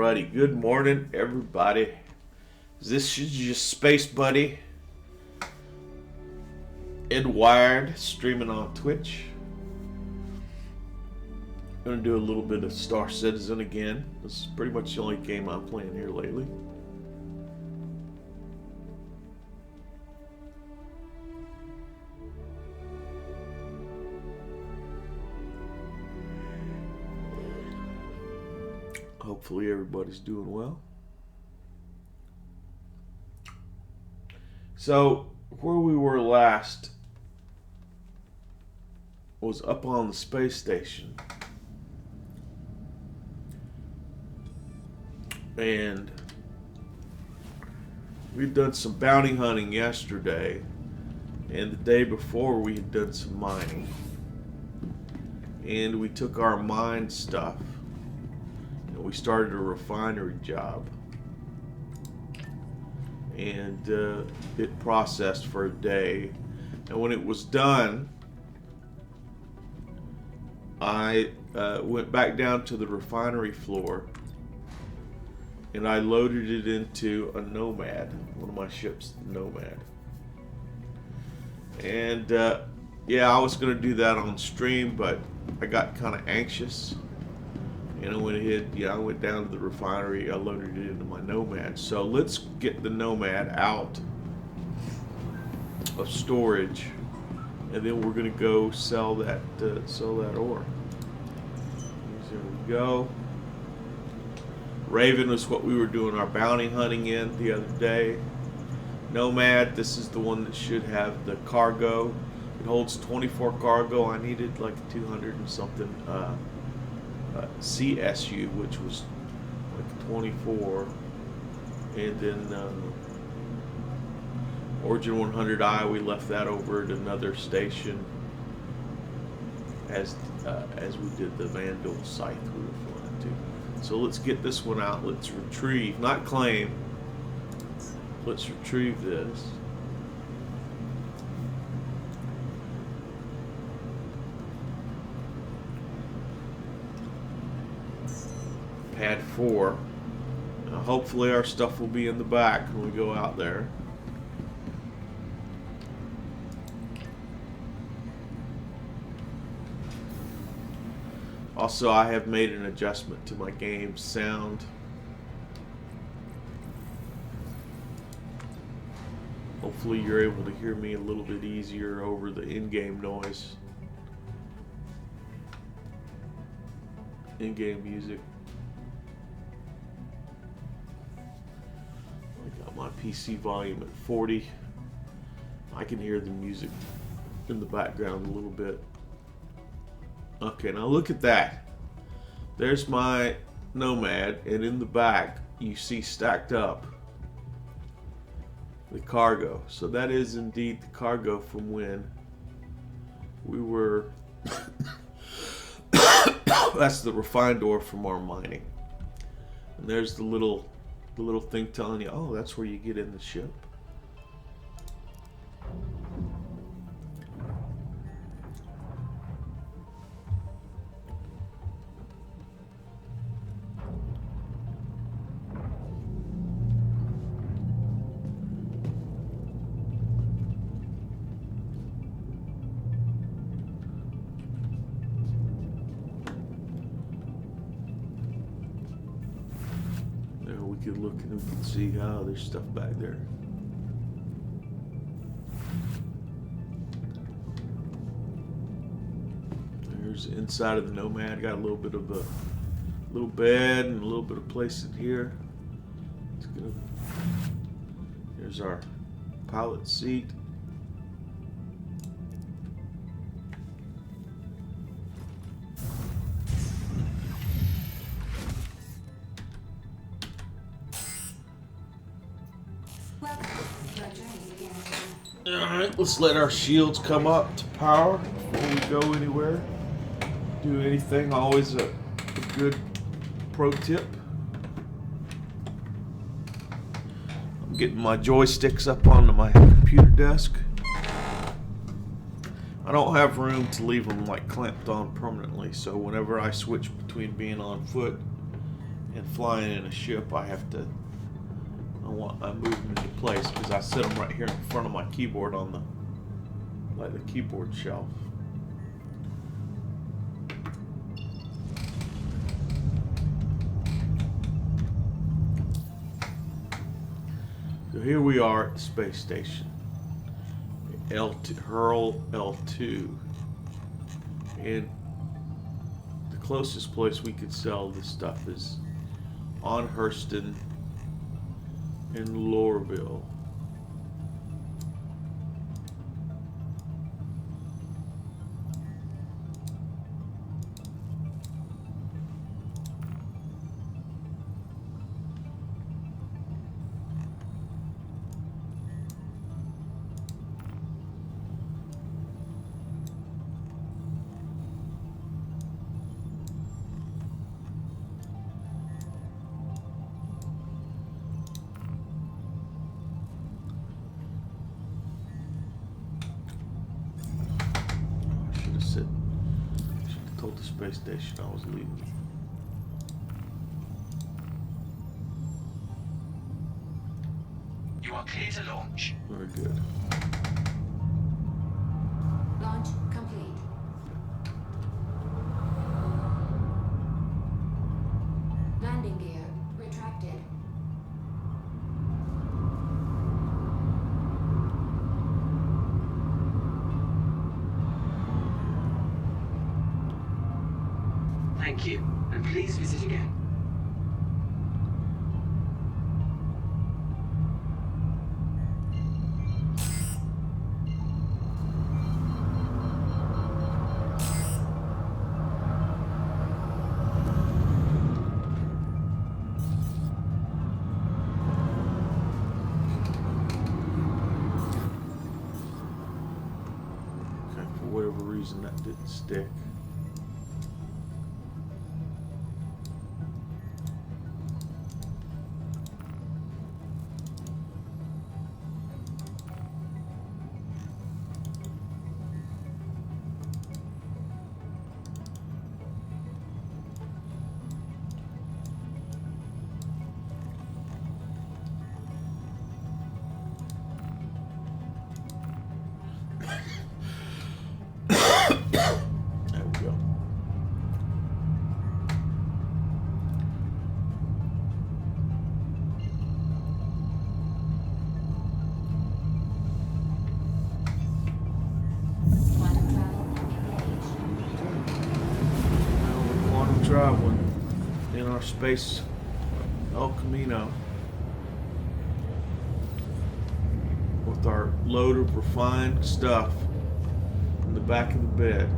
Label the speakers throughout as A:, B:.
A: Alrighty, good morning, everybody. This is your space buddy, Ed Wired, streaming on Twitch. I'm gonna do a little bit of Star Citizen again. This is pretty much the only game I'm playing here lately. Hopefully everybody's doing well. So, where we were last was up on the space station. And we'd done some bounty hunting yesterday, and the day before we had done some mining. And we took our mine stuff and we started a refinery job. And it processed for a day. And when it was done, I went back down to the refinery floor and I loaded it into a Nomad, one of my ships, the Nomad. And yeah, I was going to do that on stream, but I got kind of anxious. And I went ahead, I went down to the refinery, I loaded it into my Nomad. So let's get the Nomad out of storage, and then we're going to go sell that ore. There we go. Raven was what we were doing our bounty hunting in the other day. Nomad, this is the one that should have the cargo. It holds 24 cargo. I needed like 200 and something CSU, which was like 24. And then Origin 100i, we left that over at another station as we did the Vandal site we were flying to. So let's get this one out. Let's retrieve, not claim. Let's retrieve this. Pad 4. Now hopefully our stuff will be in the back when we go out there. Also, I have made an adjustment to my game sound. Hopefully you're able to hear me a little bit easier over the in-game noise. In-game music. I got my PC volume at 40. I can hear the music in the background a little bit. Okay, now look at that. There's my Nomad, and in the back you see stacked up the cargo. So that is indeed the cargo from when we were that's the refined ore from our mining. And there's the little thing telling you, oh, that's where you get in the ship. Look and we can see how there's stuff back there. There's the inside of the Nomad. Got a little bit of a little bed and a little bit of place in here. It's good. Here's our pilot seat. Alright, let's let our shields come up to power before we go anywhere. Do anything, always a good pro tip. I'm getting my joysticks up onto my computer desk. I don't have room to leave them like clamped on permanently, so whenever I switch between being on foot and flying in a ship, I have to. I move them into place because I set them right here in front of my keyboard on the keyboard shelf. So here we are at the space station, Hurl L2, and the closest place we could sell this stuff is on Hurston in Lorville. Told the space station I was leaving.
B: You are clear to launch.
A: Very good.
C: Launch complete. Landing gear retracted.
B: Thank you, and please visit again.
A: Okay, for whatever reason that didn't stick. There we go.
C: Quantum travel engaged.
A: Now we're quantum traveling in our space El Camino with our load of refined stuff in the back of the bed.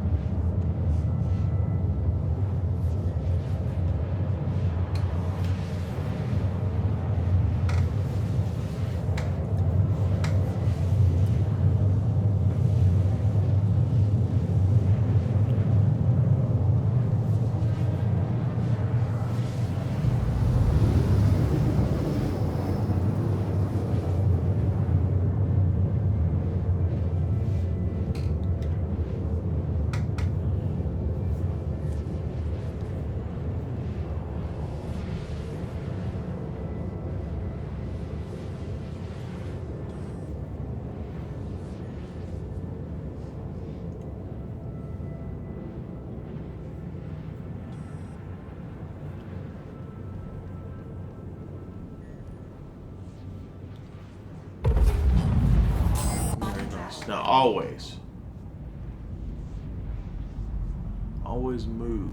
A: Now always move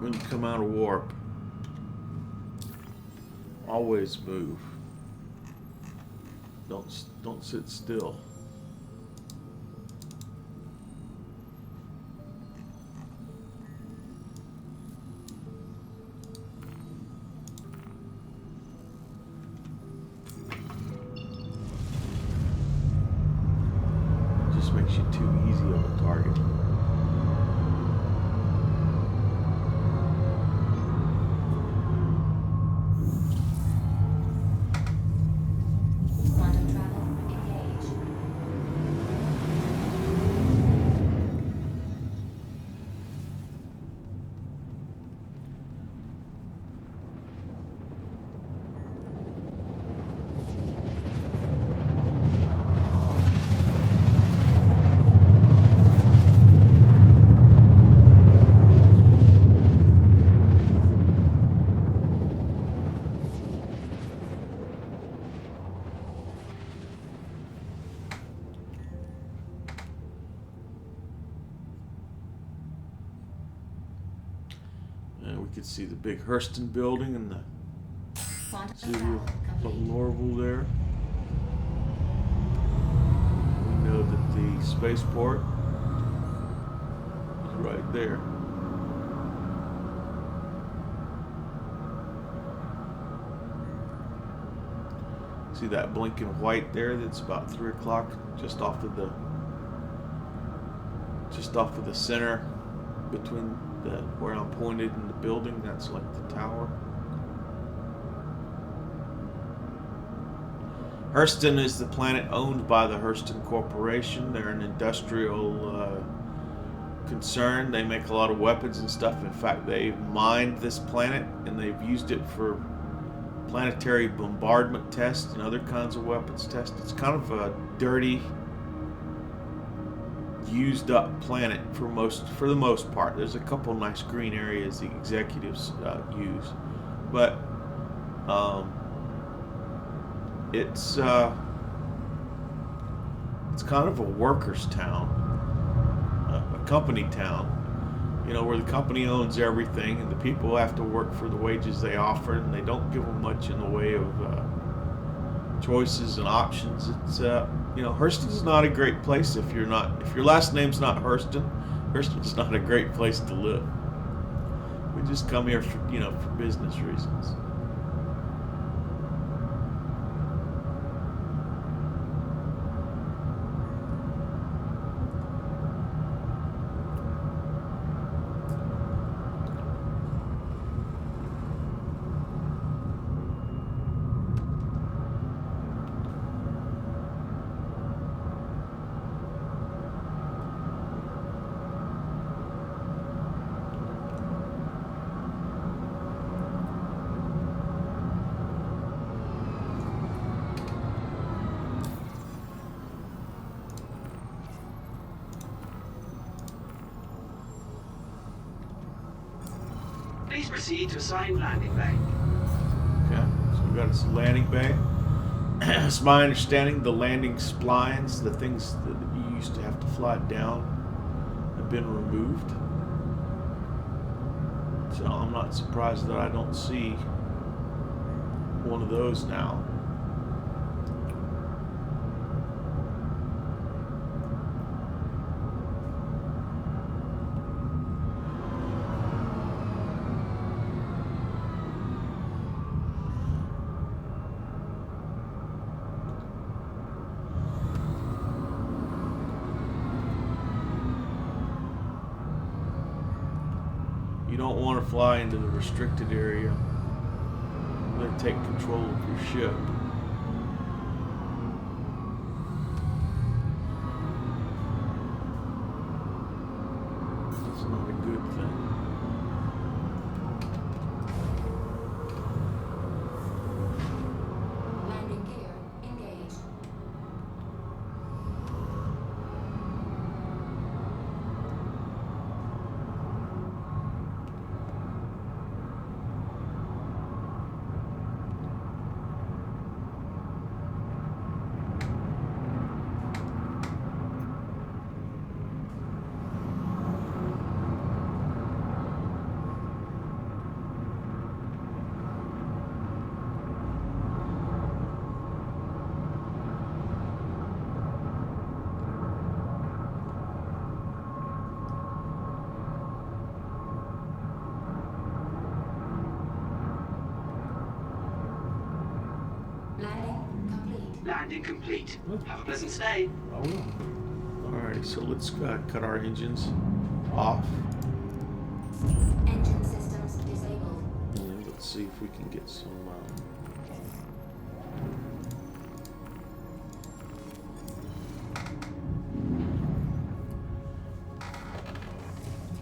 A: when you come out of warp. Always move. Don't sit still. Makes you too easy of a target.
C: Quantum travel engaged.
A: And we could see the big Hurston building and the
C: Quantum
A: city
C: travel
A: of
C: complete.
A: Lorville there. We know that the spaceport is right there. See that blinking white there? That's about 3 o'clock, just off of the center between where I'm pointed in the building. That's like the tower. Hurston is the planet owned by the Hurston Corporation. They're an industrial concern. They make a lot of weapons and stuff. In fact, they've mined this planet and they've used it for planetary bombardment tests and other kinds of weapons tests. It's kind of a dirty, used up planet for the most part. There's a couple nice green areas the executives use, but it's kind of a workers' town, a company town. You know, where the company owns everything and the people have to work for the wages they offer, and they don't give them much in the way of choices and options. It's you know, Hurston's not a great place if your last name's not Hurston. Hurston's not a great place to live. We just come here for business reasons.
B: Please proceed to assigned landing bay.
A: Okay, so we got a landing bay. It's my understanding the landing splines, the things that you used to have to fly down, have been removed. So I'm not surprised that I don't see one of those now. You don't want to fly into the restricted area. They take control of your ship. That's not a good thing.
C: Landing gear engaged. Landing complete.
B: Landing complete. Have a pleasant stay.
A: I will. Alright, so let's cut our engines off.
C: Engine systems disabled.
A: And let's see if we can get some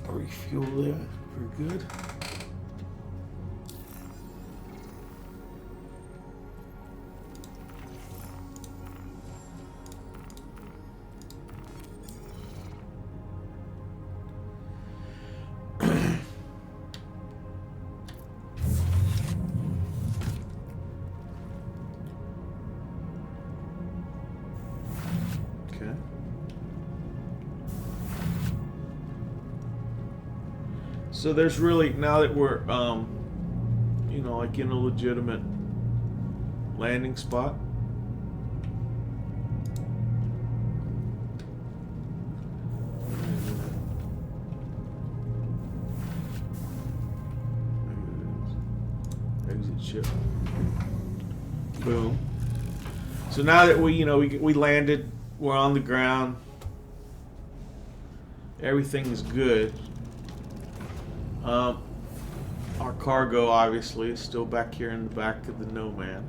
A: refuel there. We're good. So there's really, now that we're, you know, like in a legitimate landing spot. Exit ship. Boom. So now that we, you know, we landed, we're on the ground. Everything is good. Our cargo obviously is still back here in the back of the Nomad,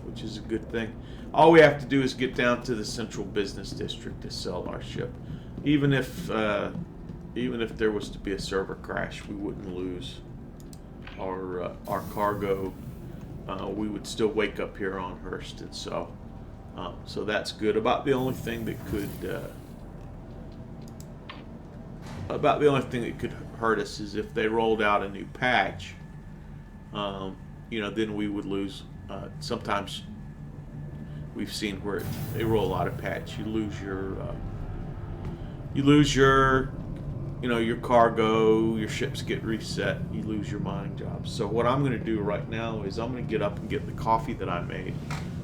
A: which is a good thing. All we have to do is get down to the central business district to sell our ship. Even if there was to be a server crash, we wouldn't lose our cargo. We would still wake up here on Hurston, so that's good. About the only thing that could hurt us is if they rolled out a new patch. You know, then we would lose. Sometimes we've seen where they roll out a patch, you lose your you know, your cargo, your ships get reset, you lose your mining jobs. So what I'm going to do right now is I'm going to get up and get the coffee that I made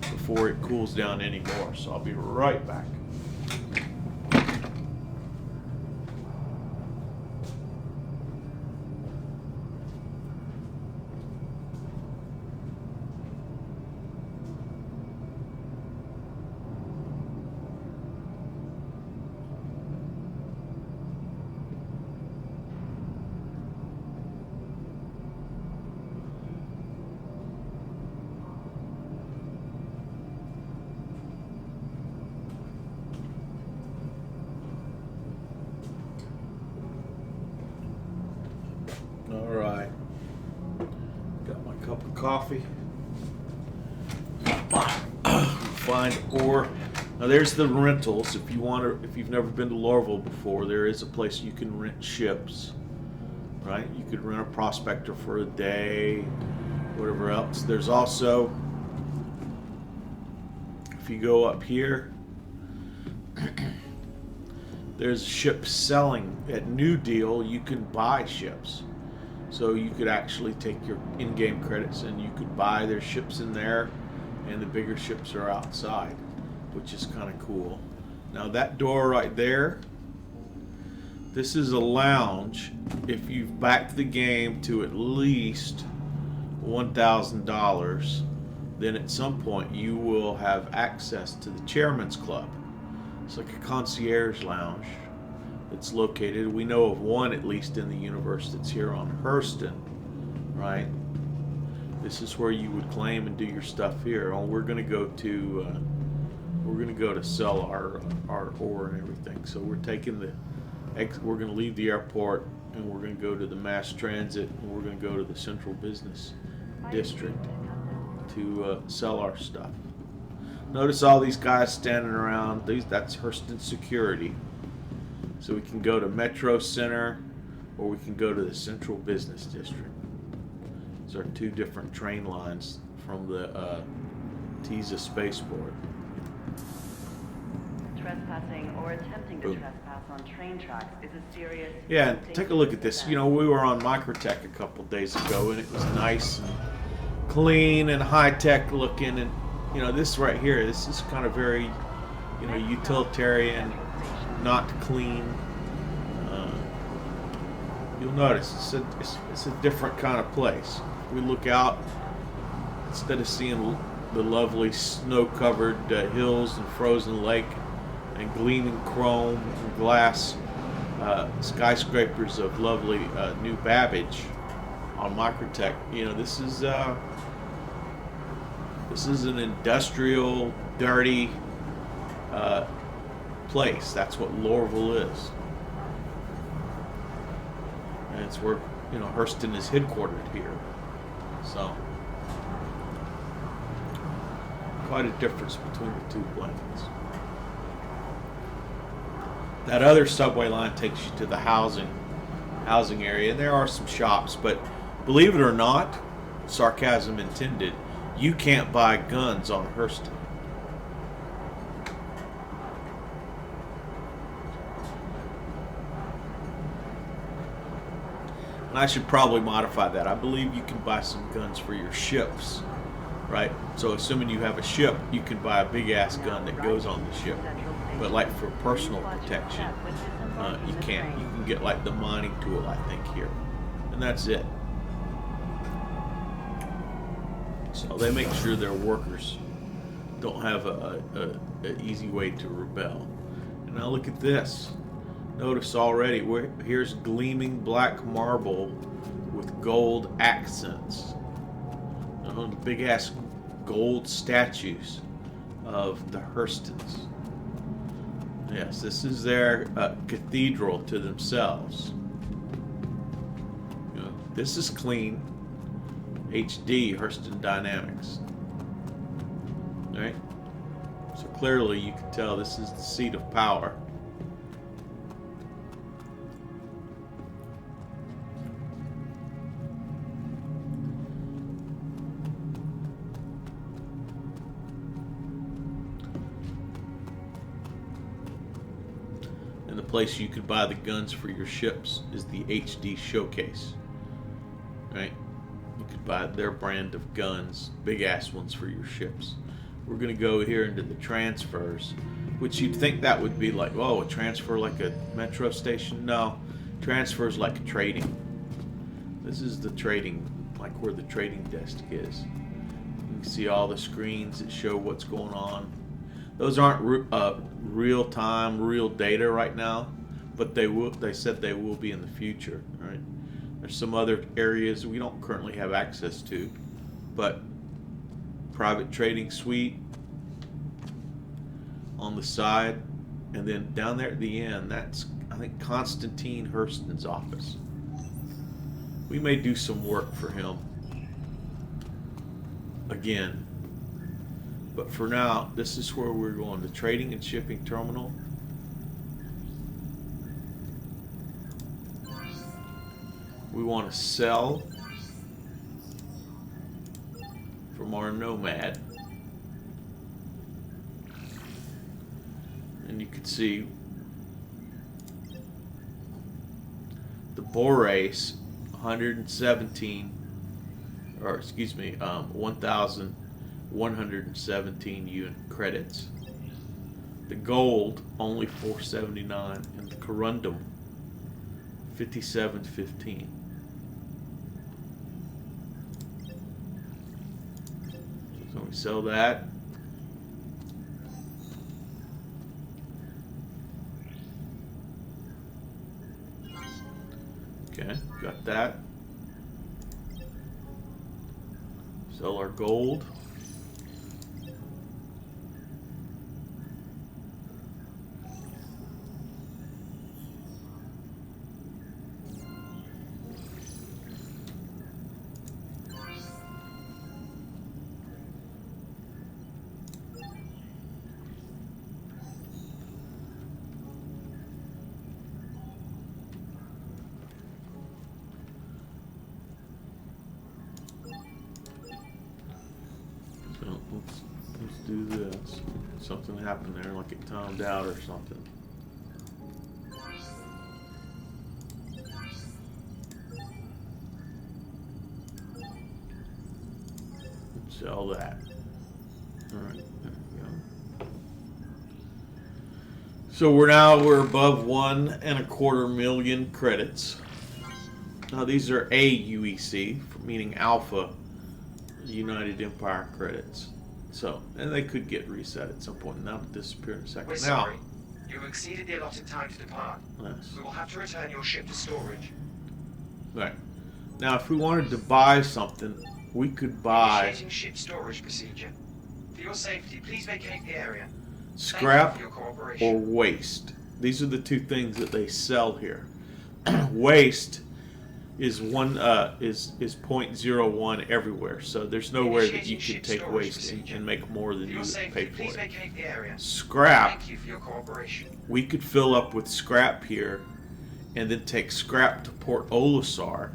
A: before it cools down anymore. So I'll be right back. Alright, got my cup of coffee. Find ore. Now there's the rentals. If you've never been to Lorville before, there is a place you can rent ships. Right? You could rent a prospector for a day, whatever else. There's also, if you go up here, there's ships selling. At New Deal, you can buy ships. So you could actually take your in-game credits and you could buy their ships in there, and the bigger ships are outside, which is kind of cool. Now that door right there, this is a lounge. If you've backed the game to at least $1,000, then at some point you will have access to the Chairman's Club. It's like a concierge lounge. It's located, we know of one at least in the universe that's here on Hurston, right? This is where you would claim and do your stuff here. Oh, we're gonna go to sell our ore and everything. So we're taking we're gonna leave the airport and we're gonna go to the mass transit and we're gonna go to the central business district to sell our stuff. Notice all these guys standing around. That's Hurston security. So we can go to Metro Center, or we can go to the Central Business District. These are two different train lines from the Tisa spaceport.
D: Trespassing or attempting to trespass on train tracks is a serious...
A: Yeah, take a look at this. You know, we were on Microtech a couple days ago, and it was nice and clean and high-tech looking. And, you know, this right here, this is kind of very, you know, utilitarian, not clean. You'll notice it's a different kind of place. We look out, instead of seeing the lovely snow-covered hills and frozen lake and gleaming chrome and glass skyscrapers of lovely New Babbage on Microtech, you know, this is an industrial, dirty place. That's what Lorville is. And it's where, you know, Hurston is headquartered here. So, quite a difference between the two planes. That other subway line takes you to the housing area, and there are some shops, but believe it or not, sarcasm intended, you can't buy guns on Hurston. And I should probably modify that. I believe you can buy some guns for your ships, right? So assuming you have a ship, you can buy a big ass gun that goes on the ship. But like for personal protection, you can't. You can get like the mining tool, I think, here. And that's it. So they make sure their workers don't have a easy way to rebel. And now look at this. Notice already, here's gleaming black marble with gold accents. The big ass gold statues of the Hurstons. Yes, this is their cathedral to themselves. This is clean HD Hurston Dynamics. Right? So clearly you can tell this is the seat of power. And the place you could buy the guns for your ships is the HD Showcase. Right? You could buy their brand of guns, big ass ones for your ships. We're going to go here into the transfers, which you'd think that would be like, oh, a transfer like a metro station? No, transfers like trading. This is the trading, like where the trading desk is. You can see all the screens that show what's going on. Those aren't real time, real data right now, but they will. They said they will be in the future. Right? There's some other areas we don't currently have access to, but private trading suite on the side, and then down there at the end, that's, I think, Constantine Hurston's office. We may do some work for him again, but for now, this is where we're going, the trading and shipping terminal. We want to sell from our Nomad. And you can see the Borace 117, or excuse me, 1,117 unit credits. The gold only 479, and the corundum 5715. So we sell that. Okay, got that. Sell our gold. Let's do this. Something happened there, like it timed out or something. Sell that. Alright, there we go. So we're above 1.25 million credits. Now these are AUEC, meaning Alpha United Empire credits. So, and they could get reset at some point, and that'll disappear in a second.
B: We're sorry. You've exceeded the allotted time to depart.
A: Yes.
B: We will have to return your ship to storage.
A: Right. Now, if we wanted to buy something, we could buy
B: Initiating ship storage procedure. For your safety, please vacate the area.
A: scrap
B: Thank you for your
A: or
B: cooperation.
A: waste. These are the two things that they sell here. Waste is is 0.01 everywhere, so there's nowhere that you can take waste and make more than
B: For
A: you
B: your safety,
A: pay for
B: please
A: it.
B: vacate the area.
A: Scrap,
B: Thank you for your cooperation.
A: we could fill up with scrap here and then take scrap to Port Olisar.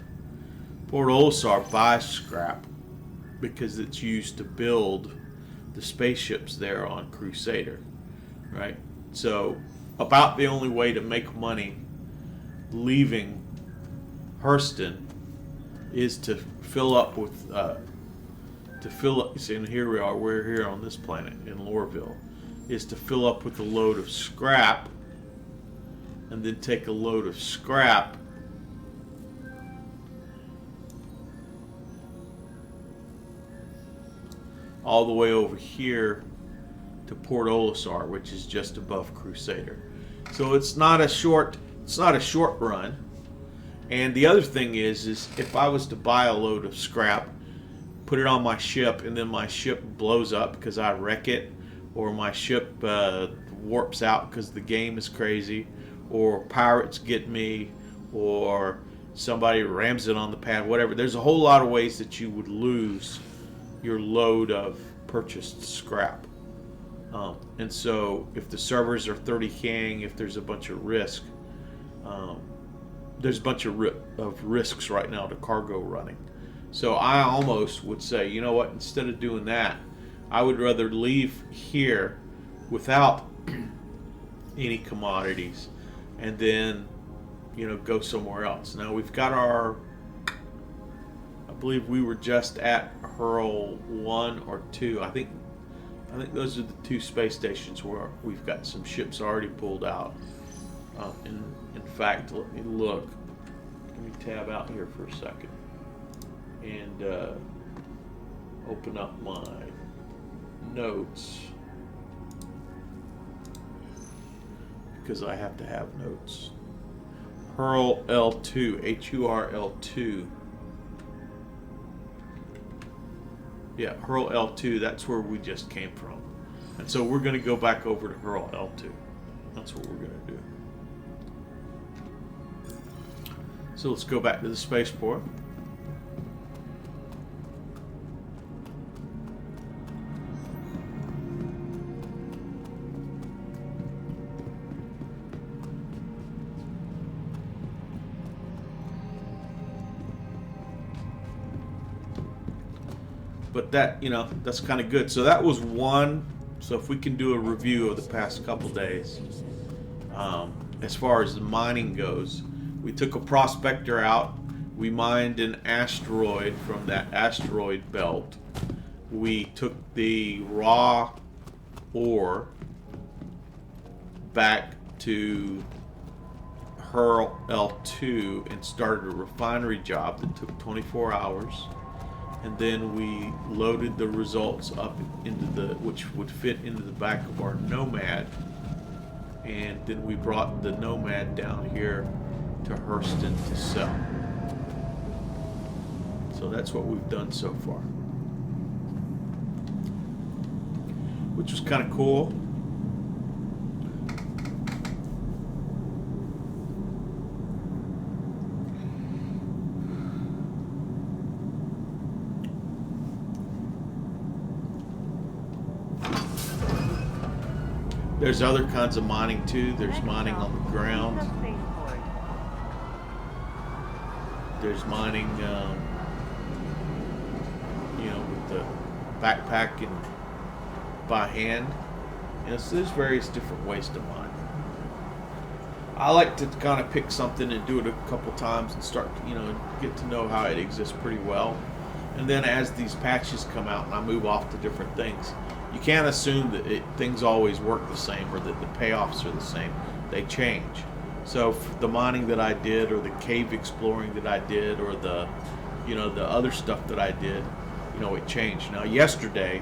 A: Port Olisar buys scrap because it's used to build the spaceships there on Crusader, right? So about the only way to make money leaving Hurston is to fill up with see, and here we are, we're here on this planet in Lorville, is to fill up with a load of scrap, and then take a load of scrap all the way over here to Port Olisar, which is just above Crusader. So it's not a short run. And the other thing is if I was to buy a load of scrap, put it on my ship, and then my ship blows up because I wreck it, or my ship warps out because the game is crazy, or pirates get me, or somebody rams it on the pad, whatever. There's a whole lot of ways that you would lose your load of purchased scrap. And so if the servers are 30 Kang, if there's a bunch of risk, there's a bunch of risks right now to cargo running. So I almost would say, you know what, instead of doing that, I would rather leave here without any commodities and then, go somewhere else. Now we've got I believe we were just at Hurl 1 or 2. I think those are the 2 space stations where we've got some ships already pulled out. In fact, let me look. Let me tab out here for a second and open up my notes, because I have to have notes. Hurl L2, HURL2. Yeah, Hurl L2, that's where we just came from. And so we're going to go back over to Hurl L2. That's what we're going to do. So let's go back to the spaceport. But that, that's kind of good. So that was one. So if we can do a review of the past couple days, as far as the mining goes, we took a prospector out. We mined an asteroid from that asteroid belt. We took the raw ore back to Hurl L2 and started a refinery job that took 24 hours. And then we loaded the results up into which would fit into the back of our Nomad. And then we brought the Nomad down here to Hurston to sell. So that's what we've done so far, which was kind of cool. There's other kinds of mining too. There's mining on the ground. There's mining, with the backpack and by hand. So there's various different ways to mine. I like to kind of pick something and do it a couple times and start, get to know how it exists pretty well. And then as these patches come out and I move off to different things, you can't assume that things always work the same or that the payoffs are the same. They change. So the mining that I did, or the cave exploring that I did, or the other stuff that I did, it changed. Now yesterday,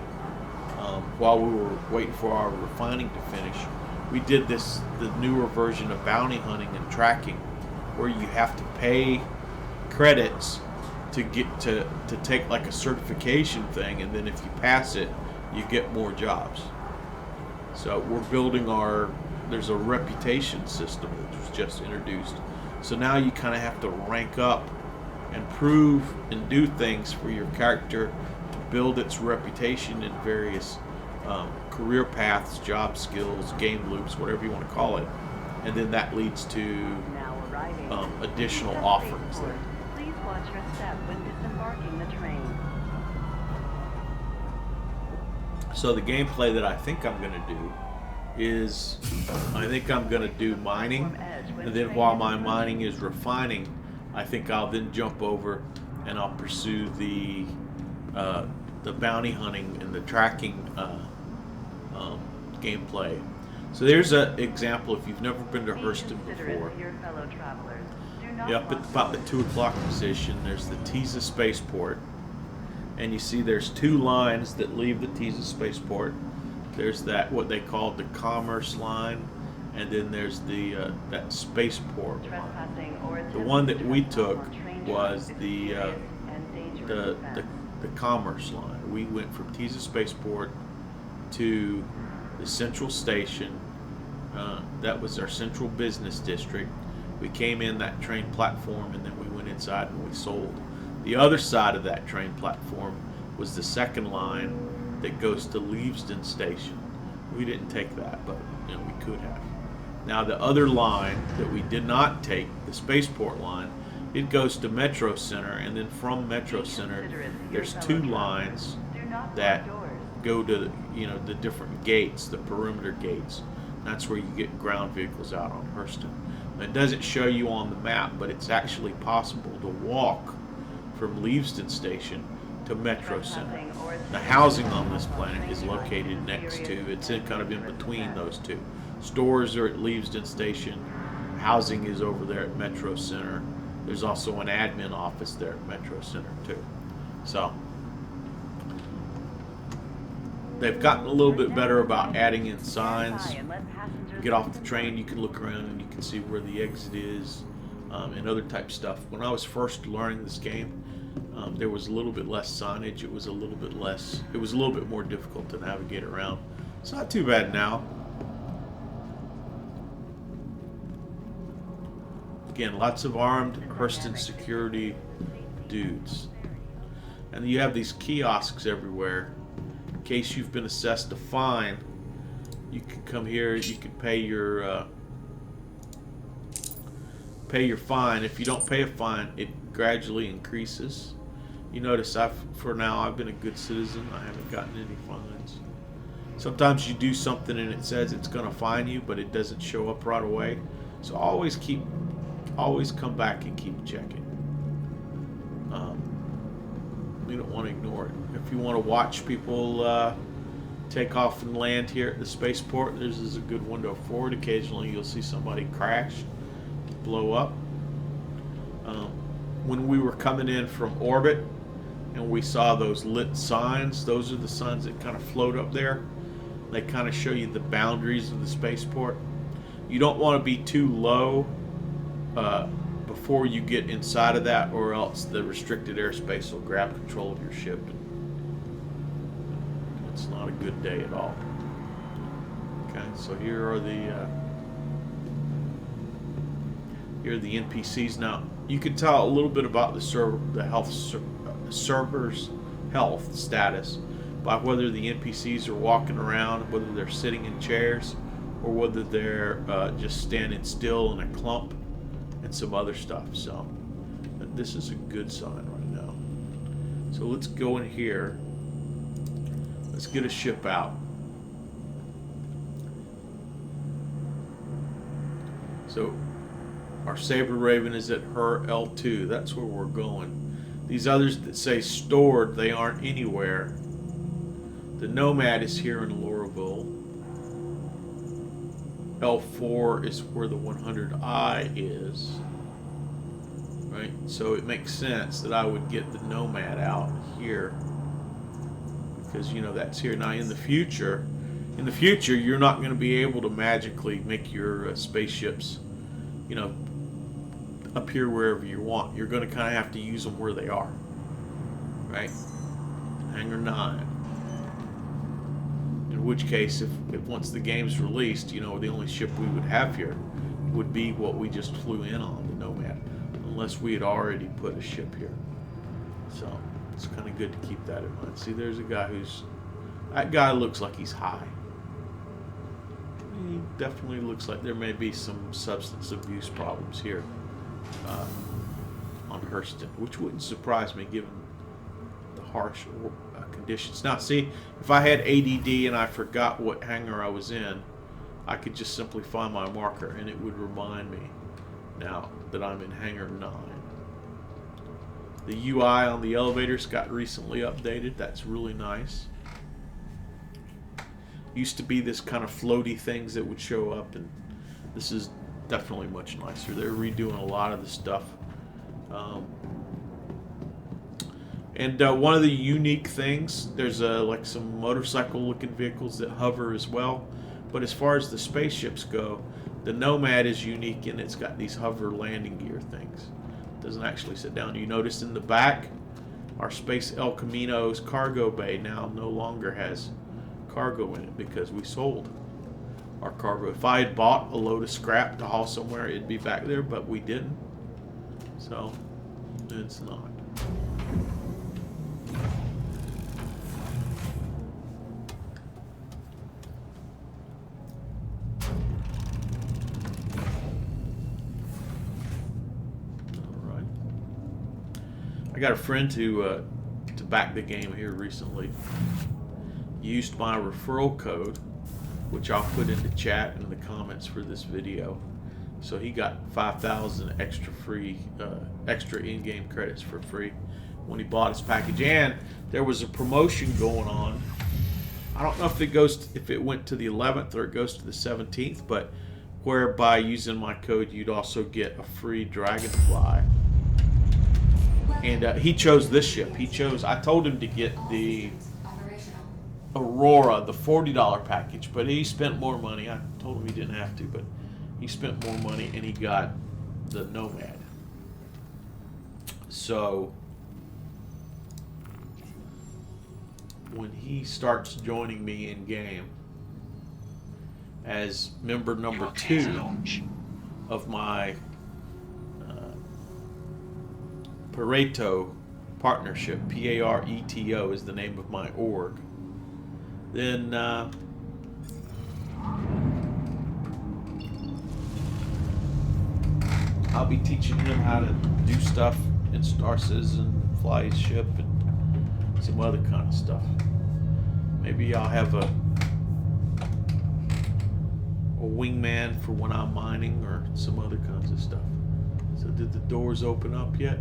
A: while we were waiting for our refining to finish, we did the newer version of bounty hunting and tracking, where you have to pay credits to get to take like a certification thing, and then if you pass it, you get more jobs. So we're building there's a reputation system that was just introduced. So now you kind of have to rank up and prove and do things for your character to build its reputation in various career paths, job skills, game loops, whatever you want to call it. And then that leads to additional offerings there.
D: Please watch your step when disembarking the train.
A: So the gameplay that I think I'm going to do is, I think I'm going to do mining, and then while my mining is refining, I think I'll then jump over and I'll pursue the bounty hunting and the tracking gameplay. So there's an example if you've never been to Hurston before. Up at about the 2 o'clock position, there's the Tisa spaceport, and you see there's 2 lines that leave the Tisa spaceport. There's that what they call the commerce line, and then there's the that spaceport line. The one that we took was the commerce line. We went from Tisa spaceport to the central station. That was our central business district. We came in that train platform, and then we went inside and we sold. The other side of that train platform was the second line that goes to Leveston Station. We didn't take that, but we could have. Now the other line that we did not take, the spaceport line, it goes to Metro Center, and then from Metro Center, there's 2 lines that go to the different gates, the perimeter gates. That's where you get ground vehicles out on Hurston. It doesn't show you on the map, but it's actually possible to walk from Leveston Station to Metro Center. The housing on this planet is located next to, it's kind of in between those 2. Stores are at Leveston Station. Housing is over there at Metro Center. There's also an admin office there at Metro Center too. So they've gotten a little bit better about adding in signs. You get off the train, you can look around and you can see where the exit is, and other type stuff. When I was first learning this game, there was a little bit less signage. It was a little bit more difficult to navigate around. It's not too bad now. Again, lots of armed Hurston security dudes. And you have these kiosks everywhere. In case you've been assessed a fine, you can come here, you can pay your fine. If you don't pay a fine, it gradually increases. You notice for now I've been a good citizen. I haven't gotten any fines. Sometimes you do something and it says it's going to fine you, but it doesn't show up right away. So always come back and keep checking. You don't want to ignore it. If you want to watch people take off and land here at the spaceport, this is a good window forward. Occasionally you'll see somebody crash, blow up. When we were coming in from orbit and we saw those lit signs, those are the signs that kind of float up there. They kind of show you the boundaries of the spaceport. You don't want to be too low before you get inside of that, or else the restricted airspace will grab control of your ship. It's not a good day at all. Okay, so here are the NPCs. Now you can tell a little bit about the server's health status by whether the NPCs are walking around, whether they're sitting in chairs, or whether they're just standing still in a clump, and some other stuff. So this is a good sign right now. So let's go in here. Let's get a ship out. So our Saber Raven is at her L2. That's where we're going. These others that say stored, they aren't anywhere. The Nomad is here in Lorville. L4 is where the 100I is. Right? So it makes sense that I would get the Nomad out here, because that's here. Now in the future you're not going to be able to magically make your spaceships appear wherever you want. You're going to kind of have to use them where they are. Right? Hangar 9. In which case, if once the game's released, the only ship we would have here would be what we just flew in on, the Nomad, unless we had already put a ship here. So it's kind of good to keep that in mind. See, there's a guy that guy looks like he's high. He definitely looks like there may be some substance abuse problems here on Hurston, which wouldn't surprise me given the harsh conditions. Now, see, if I had ADD and I forgot what hangar I was in, I could just simply find my marker and it would remind me now that I'm in hangar 9. The UI on the elevators got recently updated. That's really nice. Used to be this kind of floaty things that would show up, and this is definitely much nicer. They're redoing a lot of the stuff. And one of the unique things, there's like some motorcycle-looking vehicles that hover as well. But as far as the spaceships go, the Nomad is unique, and it's got these hover landing gear things. It doesn't actually sit down. You notice in the back, our Space El Camino's cargo bay now no longer has cargo in it because we sold our cargo. If I had bought a load of scrap to haul somewhere, it'd be back there, but we didn't. So, it's not. I got a friend to back the game here recently. Used my referral code, which I'll put in the chat and in the comments for this video. So he got 5,000 extra in-game credits for free when he bought his package. And there was a promotion going on. I don't know if it went to the 11th or it goes to the 17th, but whereby using my code you'd also get a free Dragonfly. And he chose this ship. I told him to get the Aurora, the $40 package, but he spent more money. I told him he didn't have to, but he spent more money and he got the Nomad. So when he starts joining me in game as member number 2 of my Pareto partnership, Pareto is the name of my org, then I'll be teaching him how to do stuff in Star Citizen, fly his ship, and some other kind of stuff. Maybe I'll have a wingman for when I'm mining or some other kinds of stuff. So did the doors open up yet?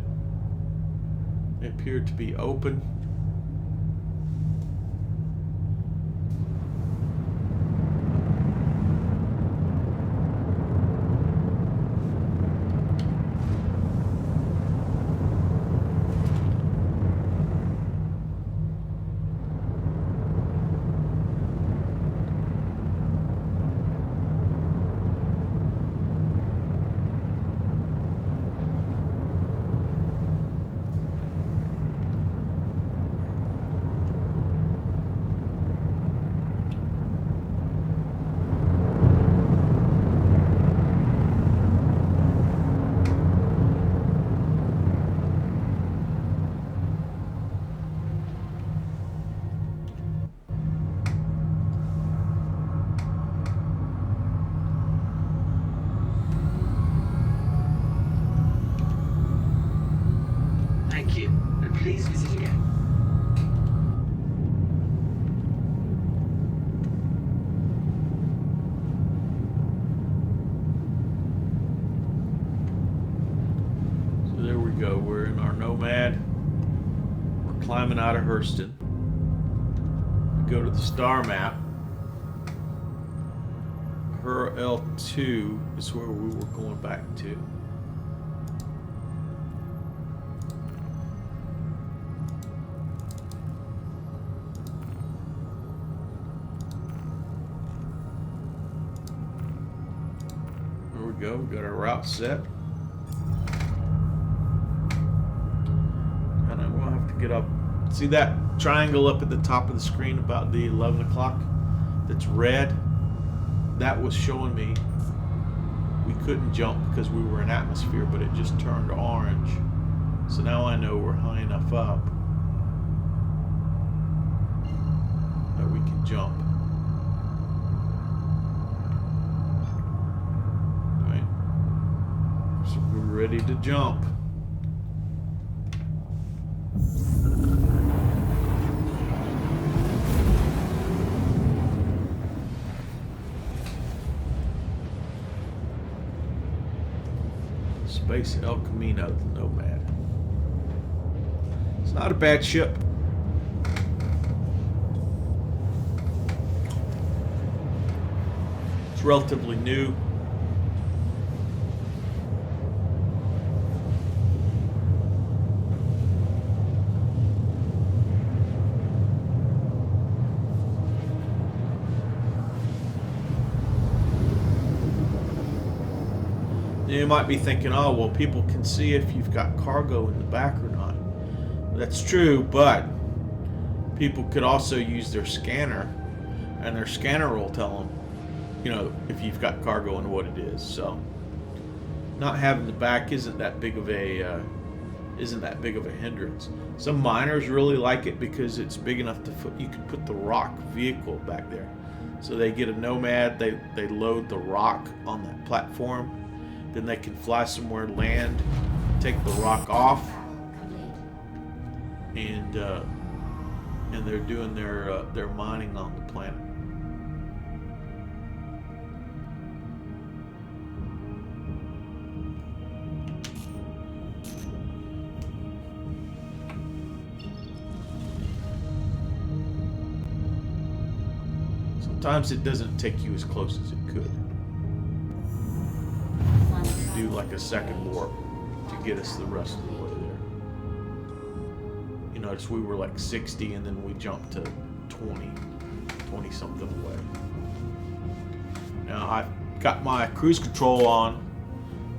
A: They appear to be open.
B: Please visit again.
A: So there we go. We're in our Nomad. We're climbing out of Hurston. We go to the star map. L2 is where we were going back to. Go. We got our route set. And I'm going to have to get up. See that triangle up at the top of the screen about the 11 o'clock that's red? That was showing me we couldn't jump because we were in atmosphere, but it just turned orange. So now I know we're high enough up that we can jump. We're ready to jump. Space El Camino, the Nomad. not a bad ship. It's relatively new. You might be thinking, oh, well, people can see if you've got cargo in the back or not. That's true, but people could also use their scanner, and their scanner will tell them, you know, if you've got cargo and what it is. So, not having the back isn't that big of a hindrance. Some miners really like it because it's big enough to you can put the rock vehicle back there. So they get a Nomad, they load the rock on that platform. Then they can fly somewhere, land, take the rock off, and they're doing their mining on the planet. Sometimes it doesn't take you as close as it could. Do like a second warp to get us the rest of the way there. You notice we were like 60 and then we jumped to 20 something away. Now I've got my cruise control on,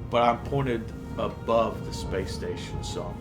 A: but I'm pointed above the space station, so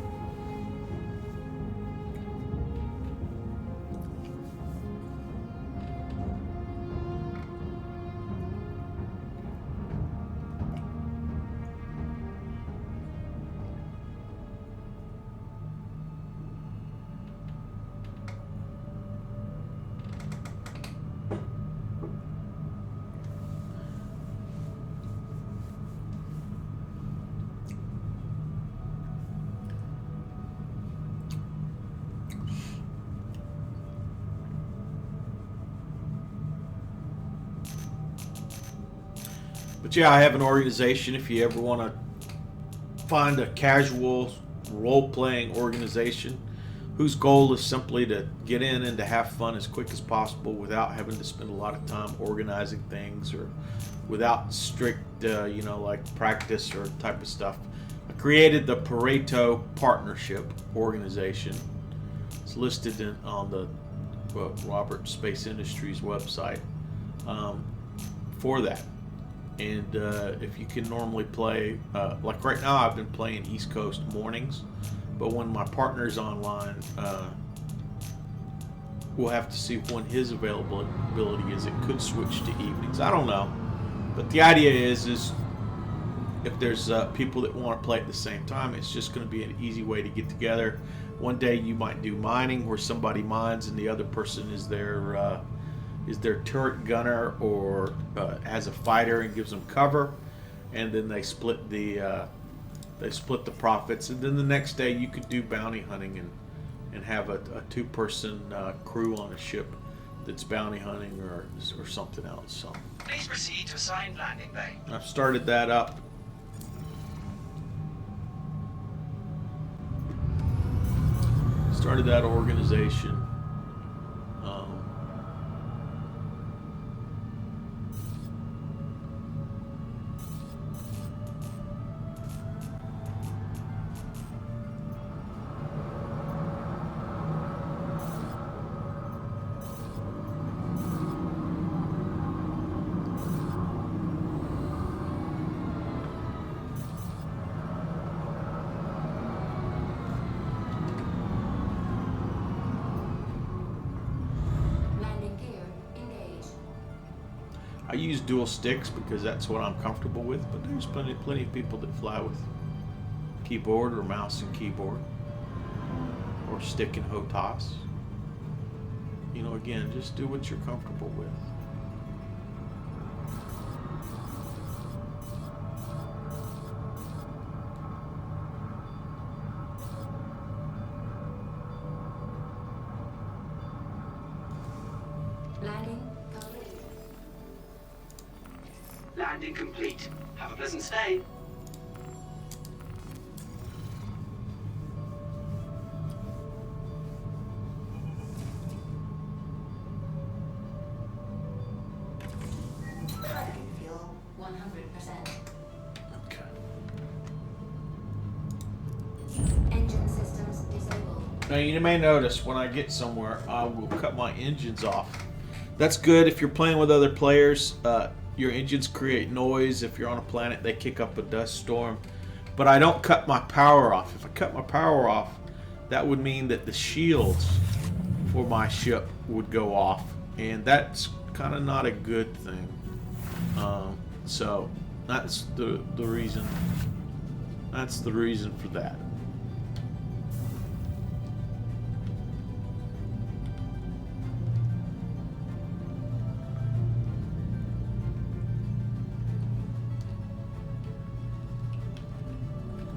A: But yeah, I have an organization if you ever want to find a casual role-playing organization whose goal is simply to get in and to have fun as quick as possible without having to spend a lot of time organizing things or without strict, like practice or type of stuff. I created the Pareto Partnership Organization. It's listed on the Robert Space Industries website for that. And if you can normally play, like right now I've been playing East Coast mornings, but when my partner's online, we'll have to see when his availability is. It could switch to evenings. I don't know. But the idea is if there's people that want to play at the same time, it's just going to be an easy way to get together. One day you might do mining where somebody mines and the other person is their turret gunner or as a fighter and gives them cover, and then they split the profits. And then the next day you could do bounty hunting and have a two-person crew on a ship that's bounty hunting or something else. So
B: Please proceed to assigned landing bay.
A: I've started that up. Started that organization. I use dual sticks because that's what I'm comfortable with, but there's plenty of people that fly with keyboard or mouse and keyboard or stick and HOTAS. Again, just do what you're comfortable with.
B: Landing complete. Have a pleasant stay.
A: Now you may notice when I get somewhere, I will cut my engines off. That's good if you're playing with other players. Your engines create noise. If you're on a planet, they kick up a dust storm. But I don't cut my power off. If I cut my power off, that would mean that the shields for my ship would go off. And that's kind of not a good thing. So that's the reason. That's the reason for that.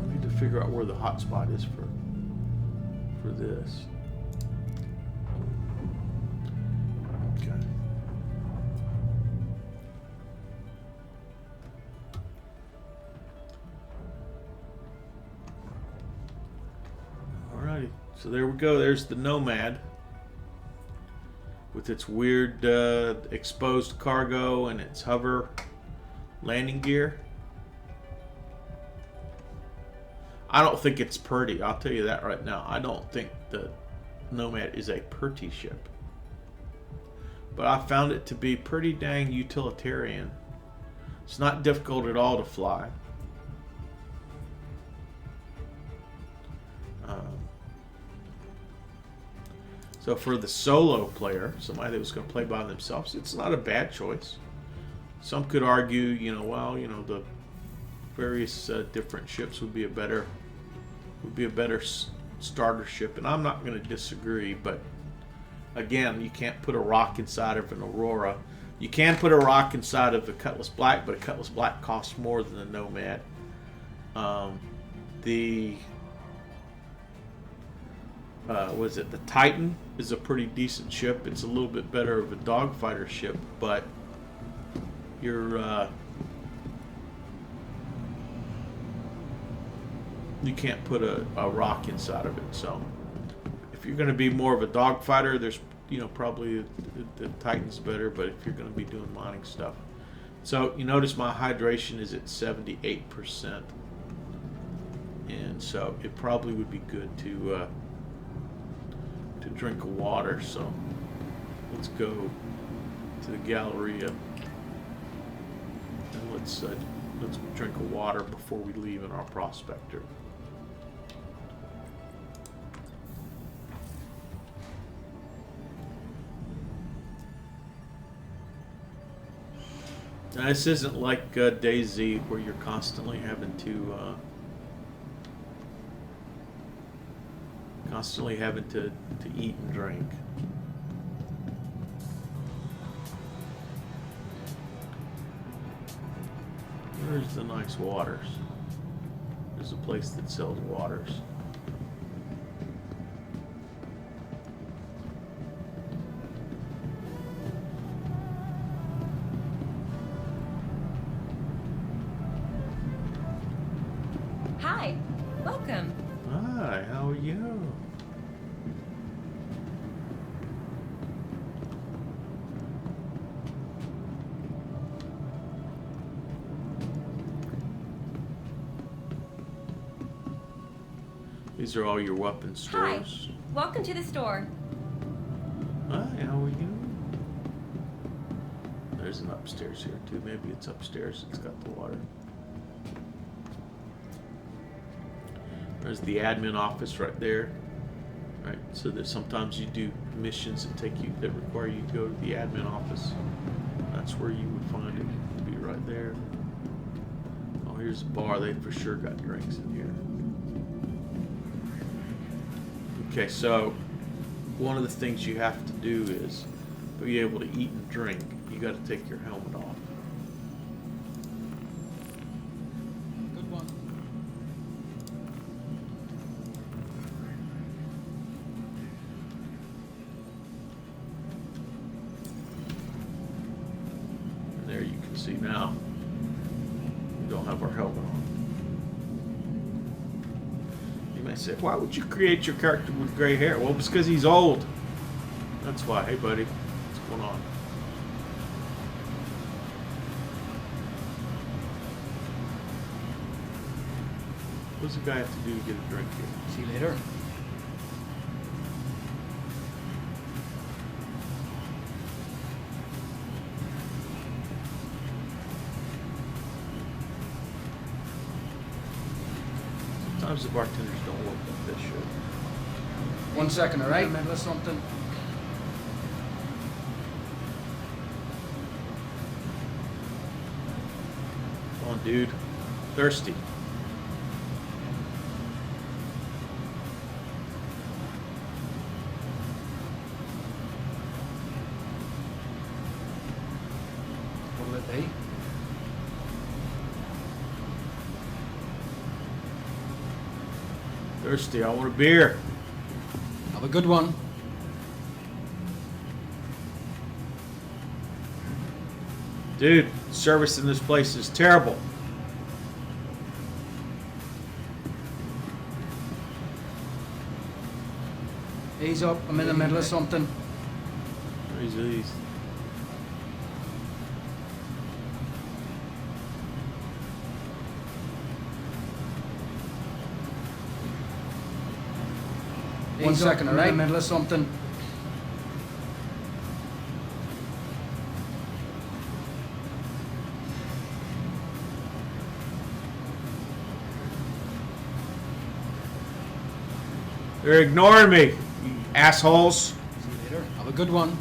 A: I need to figure out where the hotspot is for this. Okay. Alrighty, so there we go. There's the Nomad with its weird exposed cargo and its hover landing gear. I don't think it's pretty. I'll tell you that right now. I don't think the Nomad is a pretty ship. But I found it to be pretty dang utilitarian. It's not difficult at all to fly. So for the solo player, somebody that was going to play by themselves, it's not a bad choice. Some could argue, you know, well, you know, the various different ships would be a better starter ship, and I'm not going to disagree. But again, you can't put a rock inside of an Aurora. You can put a rock inside of the Cutlass Black, but a Cutlass Black costs more than the Nomad. The Titan is a pretty decent ship. It's a little bit better of a dogfighter ship, but you can't put a rock inside of it. So if you're going to be more of a dogfighter, there's probably the Titan's better. But if you're going to be doing mining stuff, so you notice my hydration is at 78%, and so it probably would be good to drink of water. So let's go to the Galleria and let's drink of water before we leave in our Prospector. Now, this isn't like DayZ where you're constantly having to eat and drink. Where's the nice waters? There's a place that sells waters.
E: Hi, welcome.
A: Hi, how are you? These are all your weapon stores.
E: Hi, welcome to the store.
A: Hi, how are you? There's an upstairs here too. Maybe it's upstairs. It's got the water. There's the admin office right there. Right, so that sometimes you do missions that require you to go to the admin office. That's where you would find it. It'd be right there. Oh, here's a bar. They for sure got drinks in here. Okay, so one of the things you have to do is to be able to eat and drink, you got to take your helmet off.
F: Good one.
A: And there you can see now, we don't have our helmet on. I said, why would you create your character with gray hair? Well, it's because he's old. That's why. Hey, buddy. What's going on? What does the guy have to do to get a drink here?
F: See you later.
A: Sometimes the bartenders don't work like they should.
F: 1 second, all right? Middle of something.
A: Come on, dude. Thirsty.
F: What'll it be?
A: Thirsty. I want a beer.
F: Have a good one.
A: Dude, service in this place is terrible.
F: Ease up. I'm in the middle of something.
A: Where's these?
F: One second, all right? I'm in the middle of something.
A: They're ignoring me, you assholes.
F: See you later. Have a good one.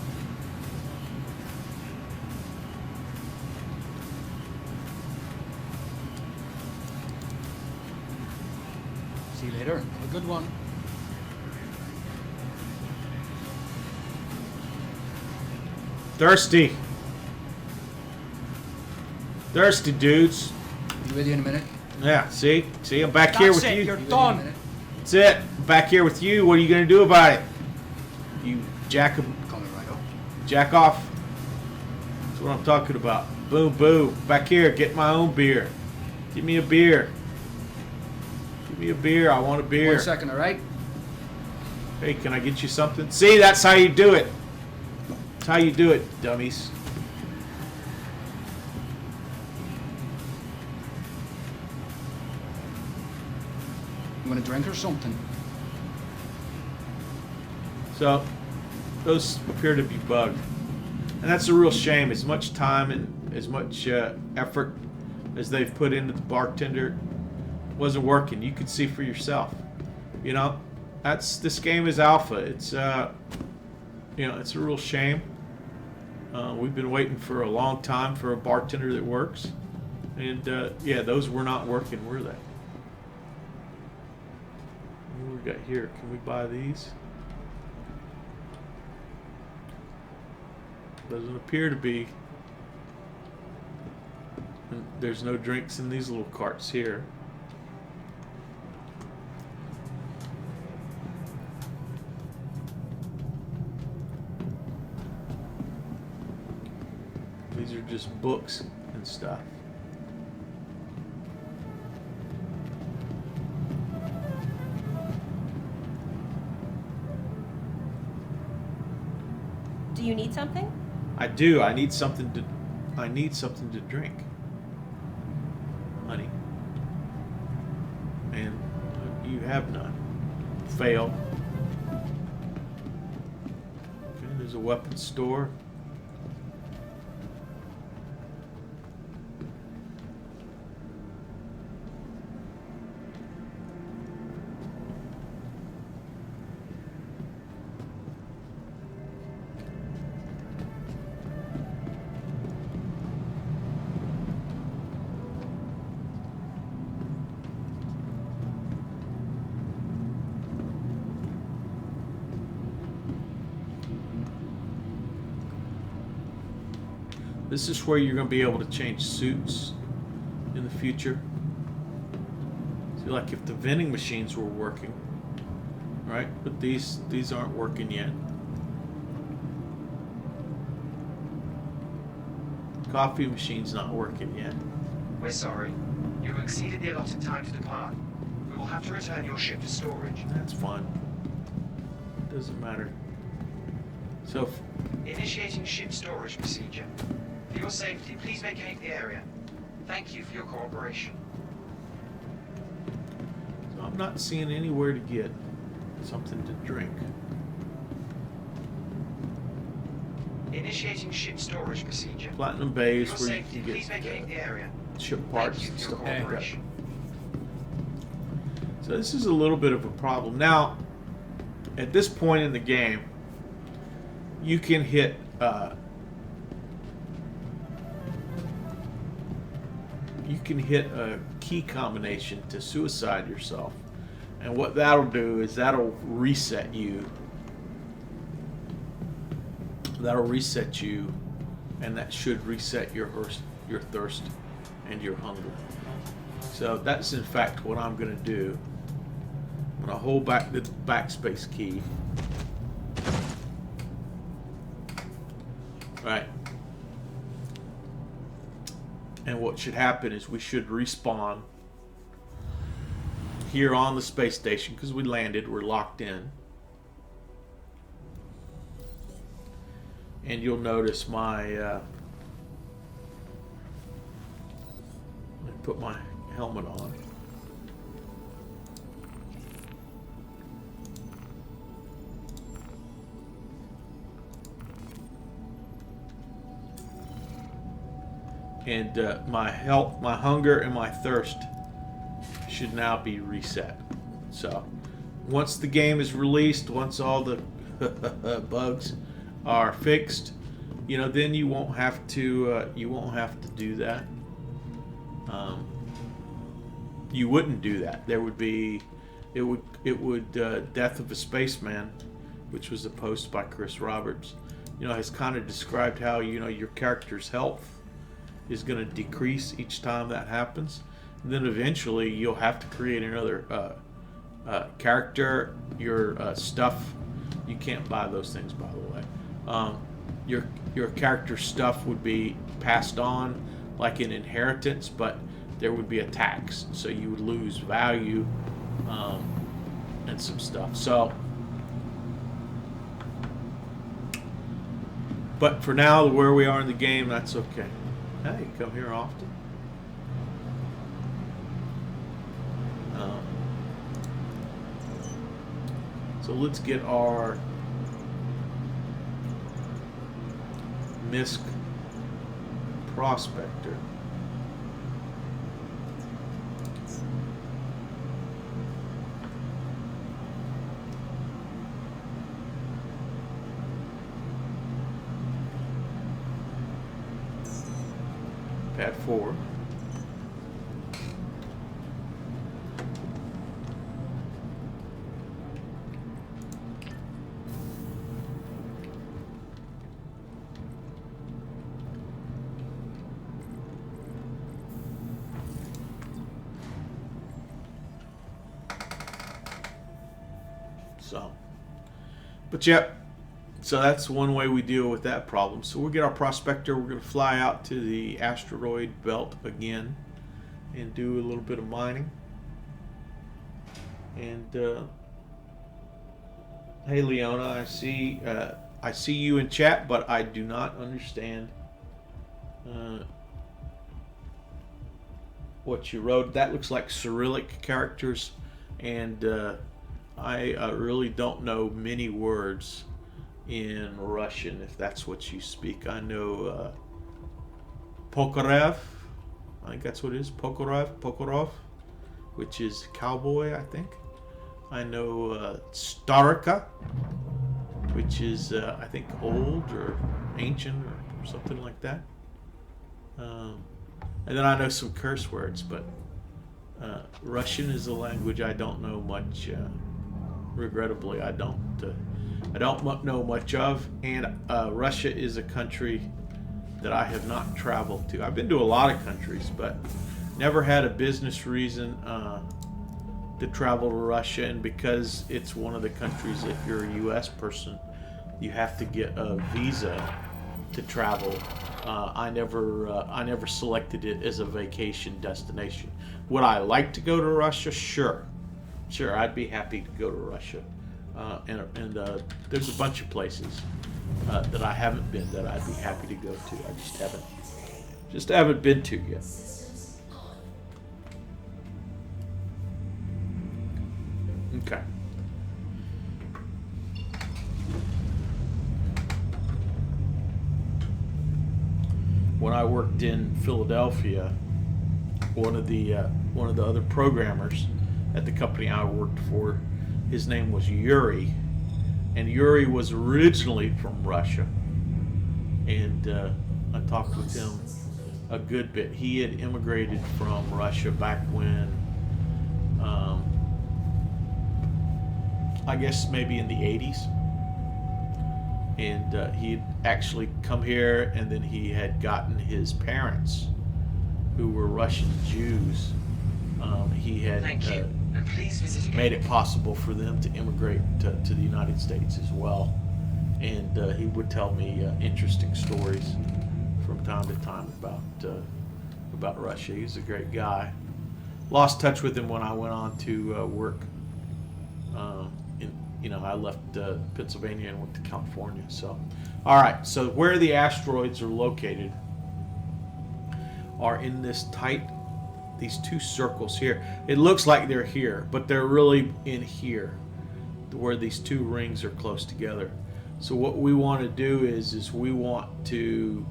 F: See you later. Have a good one.
A: Thirsty. Thirsty, dudes.
F: Be with you in a minute.
A: Yeah, see? See, I'm back here with you.
F: You're done.
A: That's it. I'm back here with you. What are you going to do about it? You jack
F: Coming right up.
A: jack off. That's what I'm talking about. Boom, boom. Back here, get my own beer. Give me a beer. Give me a beer. I want a beer.
F: 1 second, all right?
A: Hey, can I get you something? See, that's how you do it. That's how you do it, dummies.
F: You want a drink or something?
A: So, those appear to be bugged. And that's a real shame. As much time and as much effort as they've put into the bartender wasn't working. You could see for yourself. You know, this game is alpha. It's it's a real shame. We've been waiting for a long time for a bartender that works. And yeah, those were not working, were they? What do we got here? Can we buy these? Doesn't appear to be. And there's no drinks in these little carts here. These are just books and stuff.
E: Do you need something?
A: I do. I need something to drink. Honey. And you have none. Fail. Okay, there's a weapons store. This is where you're going to be able to change suits in the future. See, like if the vending machines were working, right? But these aren't working yet. Coffee machine's not working yet.
B: We're sorry. You have exceeded the allotted time to depart. We will have to return your ship to storage.
A: That's fine. Doesn't matter. So,
B: Initiating ship storage procedure. For your safety, please vacate the area. Thank you for your cooperation.
A: so I'm not seeing anywhere to get something to drink.
B: Initiating ship storage procedure.
A: Platinum Bay
B: For
A: is
B: your
A: where you
B: safety,
A: can
B: please vacate the
A: get
B: area.
A: ship
B: Thank
A: parts
B: you
A: and
B: for your
A: stuff like that.
B: cooperation.
A: So this is a little bit of a problem. Now, at this point in the game, you can hit a key combination to suicide yourself. And what that'll do is that'll reset you. That'll reset you, and that should reset your thirst and your hunger. So that's in fact what I'm going to do. I'm going to hold back the backspace key. Right. And what should happen is we should respawn here on the space station because we landed, we're locked in. And you'll notice my let me put my helmet on. And my health, my hunger, and my thirst should now be reset. So once the game is released, once all the bugs are fixed, you know, then you won't have to do that. You wouldn't do that. There would be, it would Death of a Spaceman, which was a post by Chris Roberts, you know, has kind of described how, you know, your character's health is going to decrease each time that happens. And then eventually you'll have to create another character. Your stuff, you can't buy those things, by the way. Your character stuff would be passed on like an inheritance, but there would be a tax, so you would lose value and some stuff. So, but for now, where we are in the game, that's okay. Hey, come here often. So let's get our MISC Prospector. Pad 4. So, but yep, so that's one way we deal with that problem. So we'll get our prospector, we're going to fly out to the asteroid belt again and do a little bit of mining. And hey Leona, I see you in chat, but I do not understand what you wrote. That looks like Cyrillic characters, and I really don't know many words in Russian, if that's what you speak. I know Pokarev, I think that's what it is, Pokorov, which is cowboy, I think. I know Starka, which is I think old or ancient or something like that. And then I know some curse words, but Russian is a language I don't know much. Regrettably, I don't know much of, and Russia is a country that I have not traveled to. I've been to a lot of countries, but never had a business reason to travel to Russia. And because it's one of the countries, if you're a U.S. person, you have to get a visa to travel. I never selected it as a vacation destination. Would I like to go to Russia? Sure, I'd be happy to go to Russia. And there's a bunch of places that I haven't been that I'd be happy to go to. I just haven't been to yet. Okay. When I worked in Philadelphia, one of the other programmers at the company I worked for. His name was Yuri, and Yuri was originally from Russia. And I talked with him a good bit. He had immigrated from Russia back when, I guess maybe in the 80s. And he had actually come here, and then he had gotten his parents, who were Russian Jews. He had
B: Thank you. And please visit again.
A: made it possible for them to immigrate to the United States as well. And he would tell me interesting stories from time to time about Russia. He was a great guy. Lost touch with him when I went on to work. I left Pennsylvania and went to California. So, all right. So where the asteroids are located are in this these two circles here. It looks like they're here, but they're really in here, where these two rings are close together. So what we want to do is we want to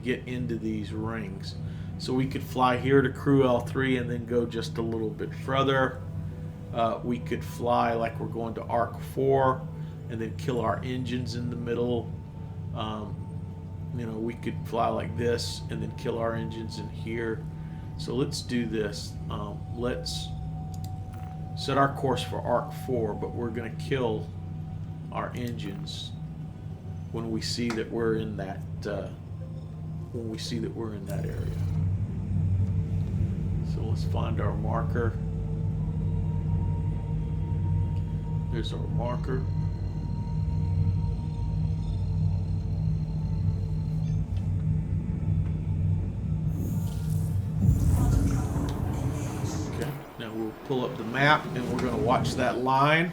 A: get into these rings. So we could fly here to Crew L3 and then go just a little bit further. We could fly like we're going to Arc 4 and then kill our engines in the middle. We could fly like this and then kill our engines in here. So let's do this. Let's set our course for Arc 4, but we're going to kill our engines when we see that we're in that area. So let's find our marker. There's our marker. Okay, now we'll pull up the map and we're going to watch that line.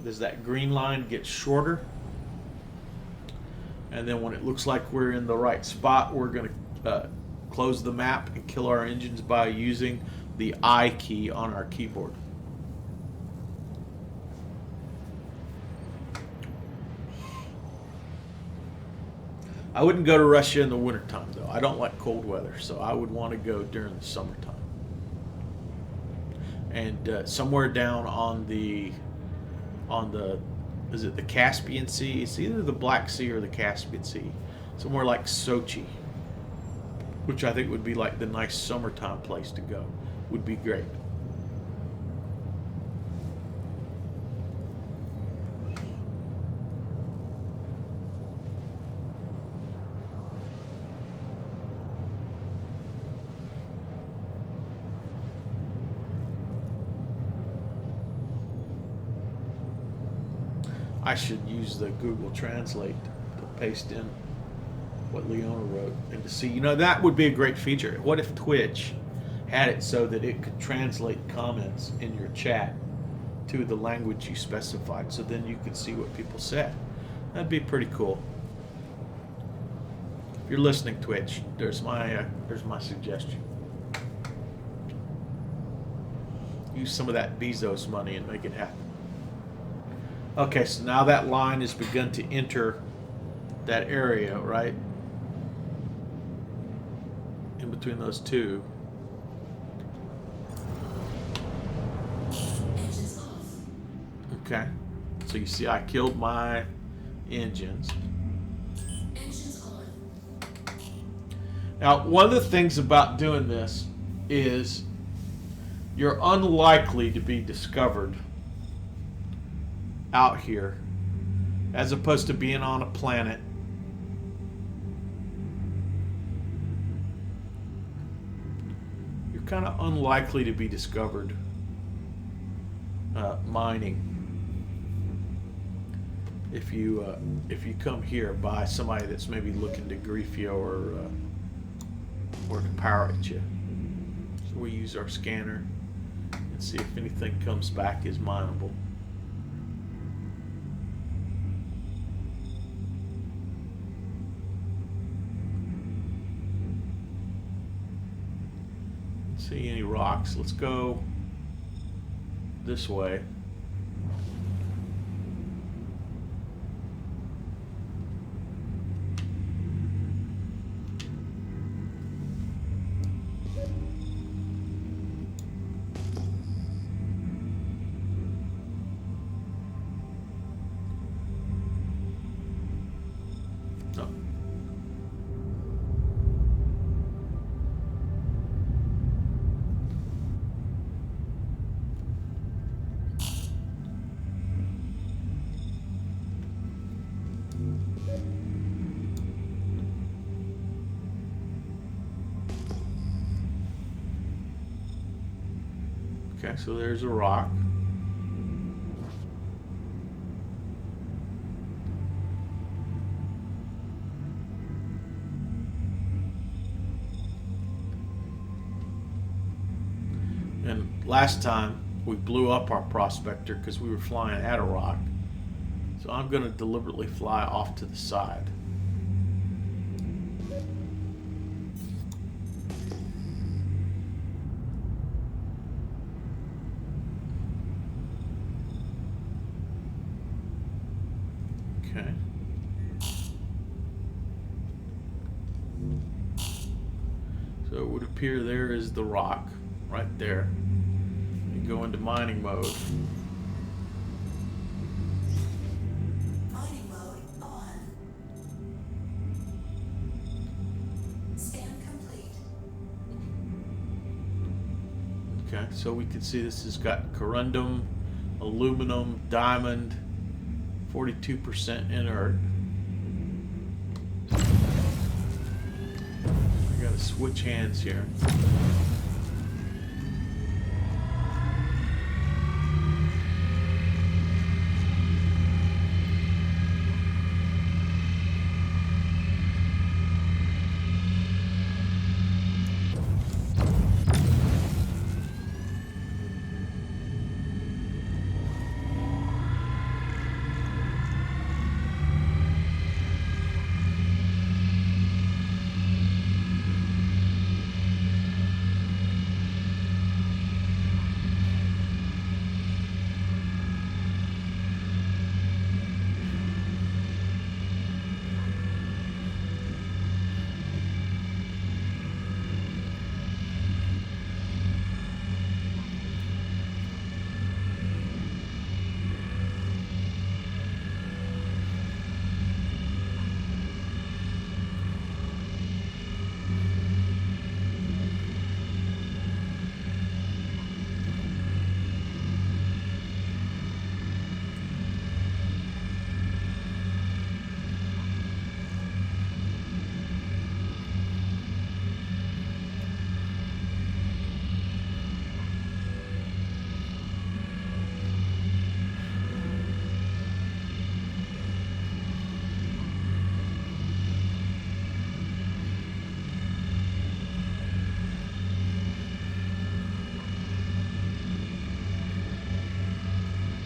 A: As that green line gets shorter. And then when it looks like we're in the right spot, we're going to close the map and kill our engines by using the I key on our keyboard. I wouldn't go to Russia in the wintertime, though. I don't like cold weather, so I would want to go during the summertime. And somewhere down on the is it the Caspian Sea? It's either the Black Sea or the Caspian Sea. Somewhere like Sochi, which I think would be like the nice summertime place to go. Would be great. I should use the Google Translate to paste in what Leona wrote and to see, that would be a great feature. What if Twitch had it so that it could translate comments in your chat to the language you specified, so then you could see what people said? That'd be pretty cool. If you're listening, Twitch, there's my suggestion. Use some of that Bezos money and make it happen. Okay, so now that line has begun to enter that area, right? In between those two. Okay, so you see I killed my engines. Now, one of the things about doing this is you're unlikely to be discovered out here, as opposed to being on a planet. You're kind of unlikely to be discovered mining if you come here by somebody that's maybe looking to grief you or to pirate you. So we use our scanner and see if anything comes back as mineable. See any rocks? Let's go this way. Okay, so there's a rock. And last time we blew up our prospector because we were flying at a rock. So I'm going to deliberately fly off to the side. Okay. So it would appear there is the rock right there. And go into mining mode.
C: Mining mode on. Scan complete.
A: Okay, so we can see this has got corundum, aluminum, diamond, 42% inert. I gotta switch hands here.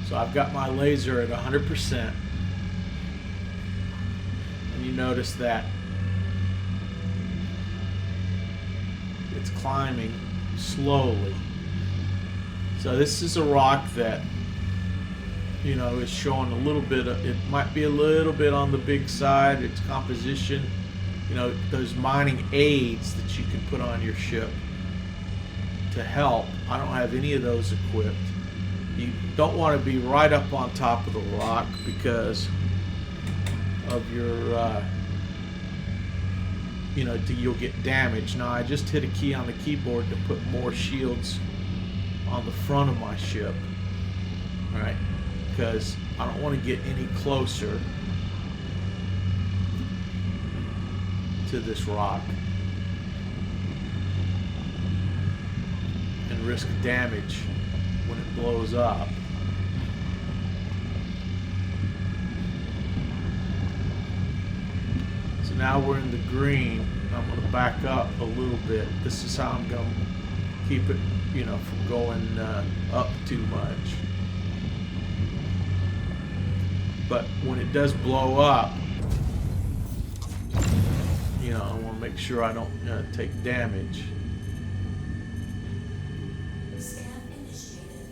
A: So I've got my laser at 100%. And you notice that it's climbing slowly. So this is a rock that, you know, is showing a little bit of, it might be a little bit on the big side, its composition. You know, those mining aids that you can put on your ship to help. I don't have any of those equipped. You don't want to be right up on top of the rock because of your, you know, you'll get damaged. Now I just hit a key on the keyboard to put more shields on the front of my ship, right? Because I don't want to get any closer to this rock and risk damage when it blows up. So now we're in the green. I'm going to back up a little bit. This is how I'm going to keep it, you know, from going up too much. But when it does blow up, you know, I want to make sure I don't take damage.
C: Scan initiated.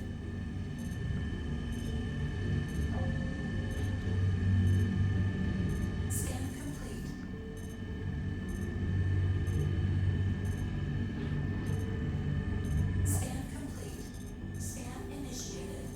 C: Scan complete. Scan complete. Scan initiated.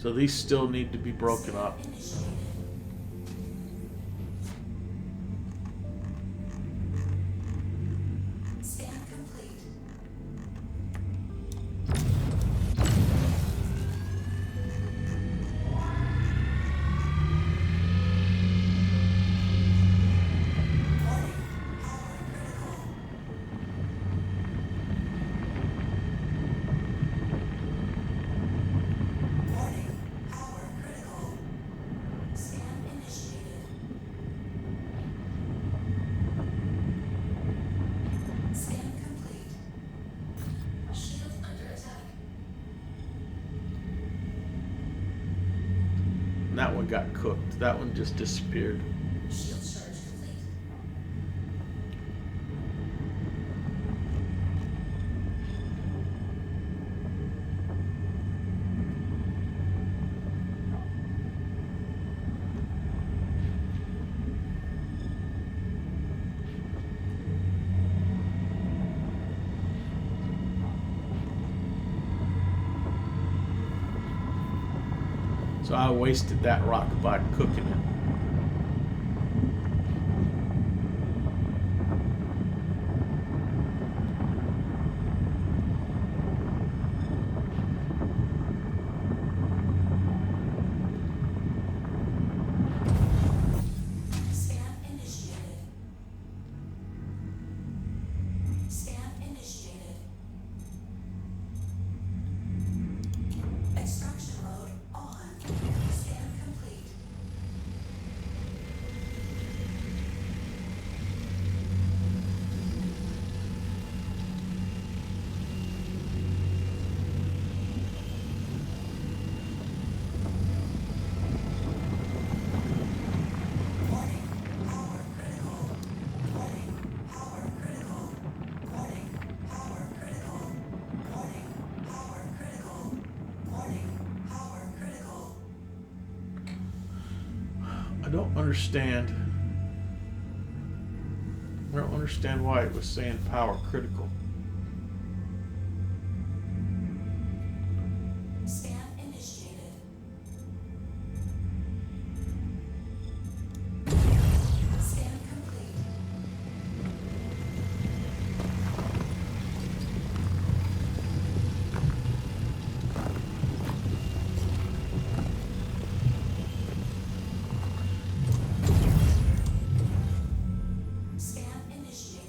A: So these still need to be broken up.
C: Initiated. Scan complete. Warning. Power critical. Warning. Power critical. Scan initiated. Scan complete. Shield under attack.
A: And that one got cooked. That one just disappeared.
C: Shield charge complete.
A: So I wasted that rock by cooking it.
C: Scan initiated. Scan initiated. Extraction mode on. Scan complete. Warning. Power critical. Warning. Power critical. Warning. Power critical. Warning. Power critical. Warning. Power critical.
A: I don't understand. I don't understand why it was saying power critical.
C: Scan initiated. Scan complete. Scan initiated.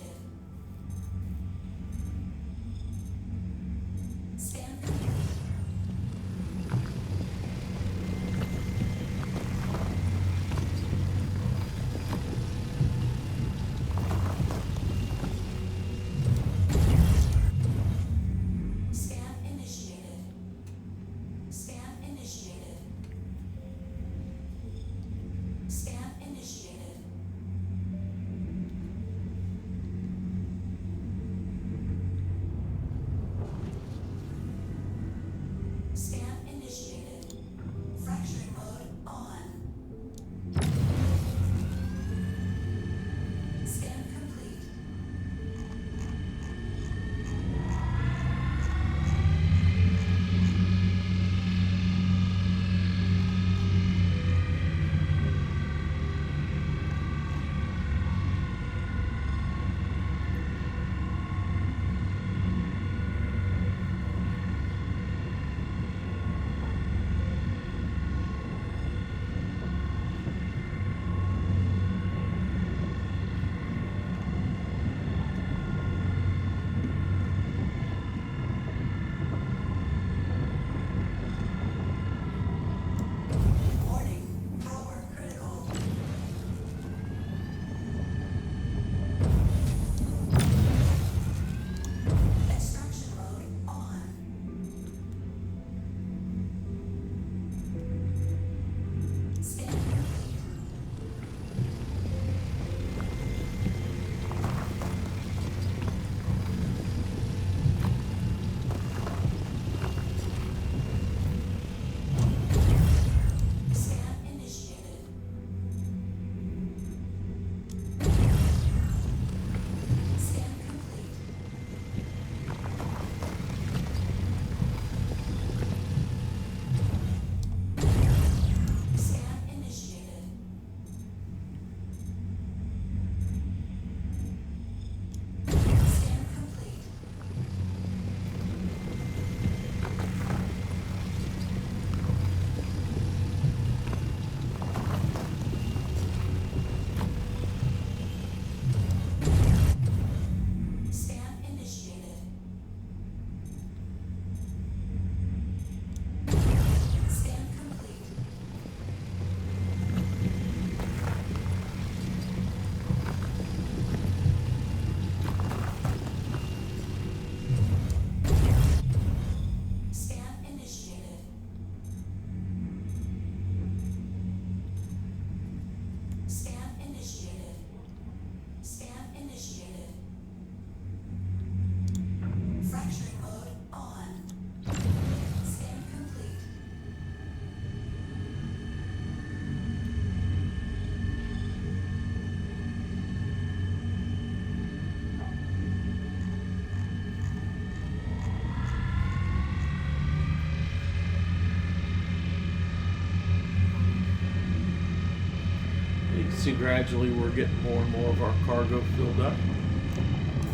A: See, gradually we're getting more and more of our cargo filled up.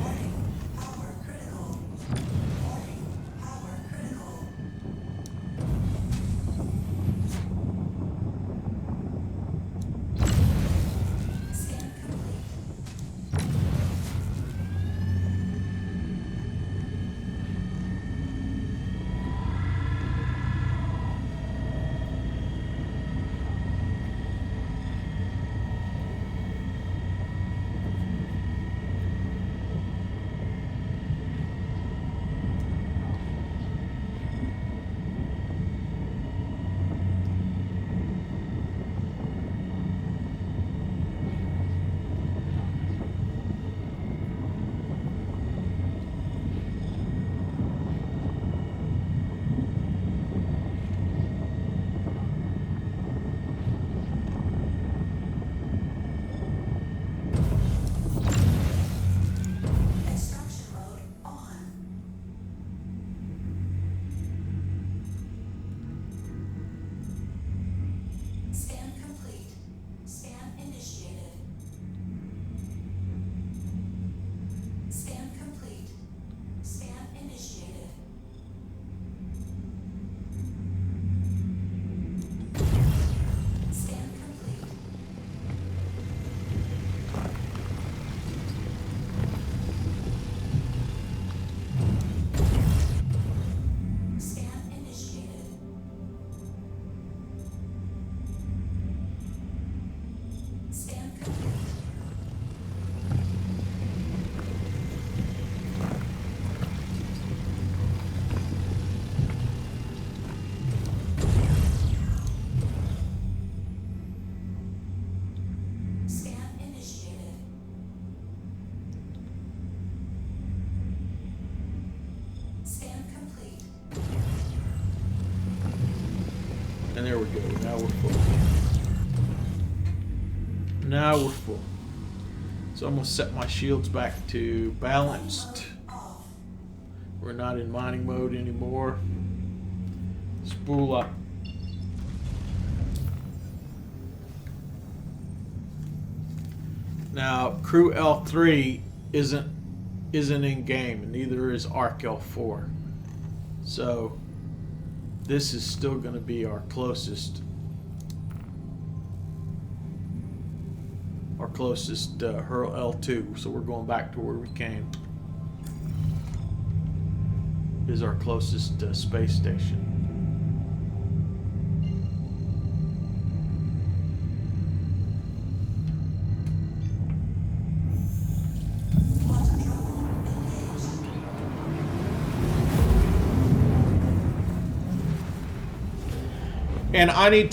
C: Warning, power critical. Warning, power critical. Scan complete. Extraction mode on. Scan complete. Scan initiated. Scan complete. Scan initiated. Scan complete. Scan initiated. Scan complete. Scan initiated. Scan complete.
A: And there we go. Now we're full. Now we're full. So I'm going to set my shields back to balanced.
C: Off.
A: We're not in mining mode anymore. Spool up. Now, Crew L3 isn't in game, and neither is Arc L4. So this is still going to be our closest Hurl L2. So we're going back to where we came. Is our closest space station.
C: Quantum trouble engaged.
A: And I need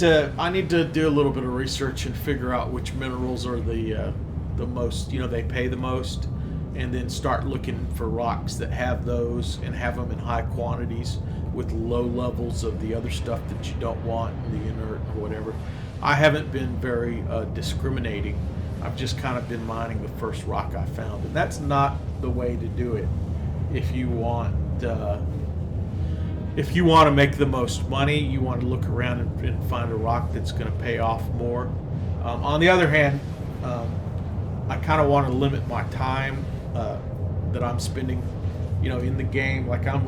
A: to do a little bit of research and figure out which minerals are the most, they pay the most, and then start looking for rocks that have those and have them in high quantities with low levels of the other stuff that you don't want, the inert or whatever. I haven't been very discriminating. I've just kind of been mining the first rock I found, and that's not the way to do it. If you want to make the most money, you want to look around and find a rock that's going to pay off more. On the other hand, I kind of want to limit my time that I'm spending, in the game. Like I'm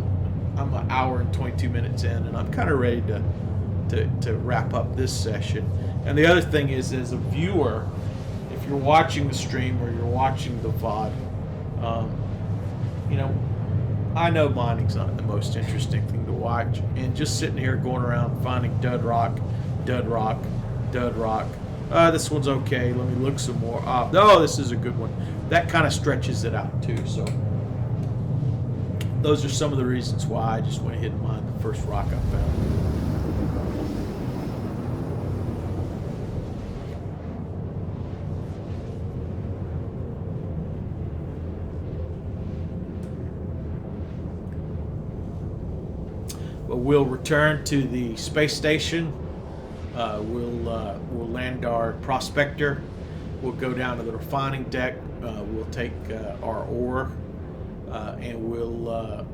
A: an hour and 22 minutes in, and I'm kind of ready to wrap up this session. And the other thing is, as a viewer, if you're watching the stream or you're watching the VOD, I know mining's not the most interesting thing to watch, and just sitting here going around finding dud rock, dud rock, dud rock. This one's okay. Let me look some more. Oh, this is a good one. That kind of stretches it out too. So those are some of the reasons why I just went ahead and mined the first rock I found. But we'll return to the space station. We'll land our prospector. We'll go down to the refining deck. We'll take our ore, and we'll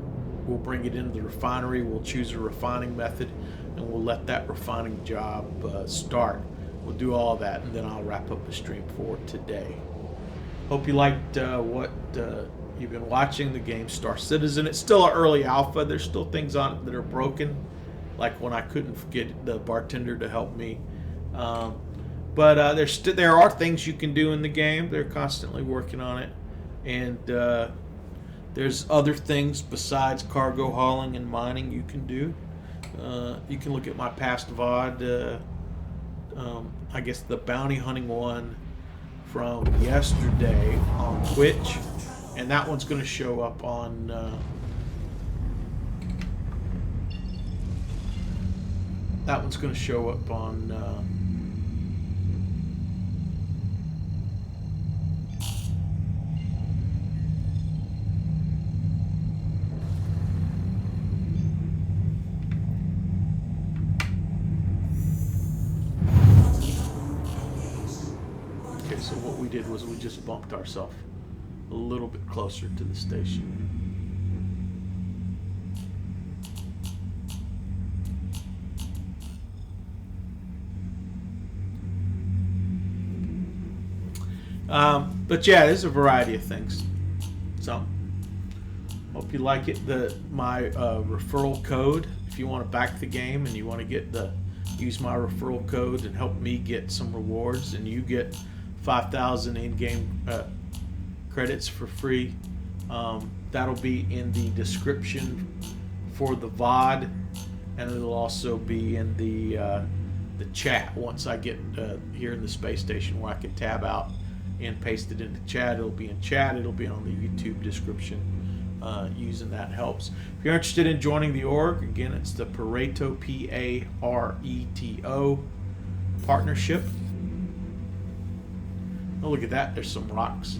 A: bring it into the refinery. We'll choose a refining method, and we'll let that refining job start. we'll do all that, and then I'll wrap up the stream for today. Hope you liked what you've been watching. The game Star Citizen. It's still an early alpha. There's still things on it that are broken, like when I couldn't get the bartender to help me. But there are things you can do in the game. They're constantly working on it, and there's other things besides cargo hauling and mining you can do. You can look at my past VOD. I guess the bounty hunting one from yesterday on Twitch, and that one's going to show up on Okay, so what we did was we just bumped ourselves a little bit closer to the station. But yeah, there's a variety of things. So, hope you like it. My referral code, if you want to back the game and you want to use my referral code and help me get some rewards, and you get 5,000 in-game credits for free. That'll be in the description for the VOD, and it'll also be in the chat. Once I get here in the space station where I can tab out and paste it into chat, it'll be in chat. It'll be on the YouTube description. Using that helps. If you're interested in joining the org, again, it's the Pareto, P-A-R-E-T-O partnership. Oh, look at that. There's some rocks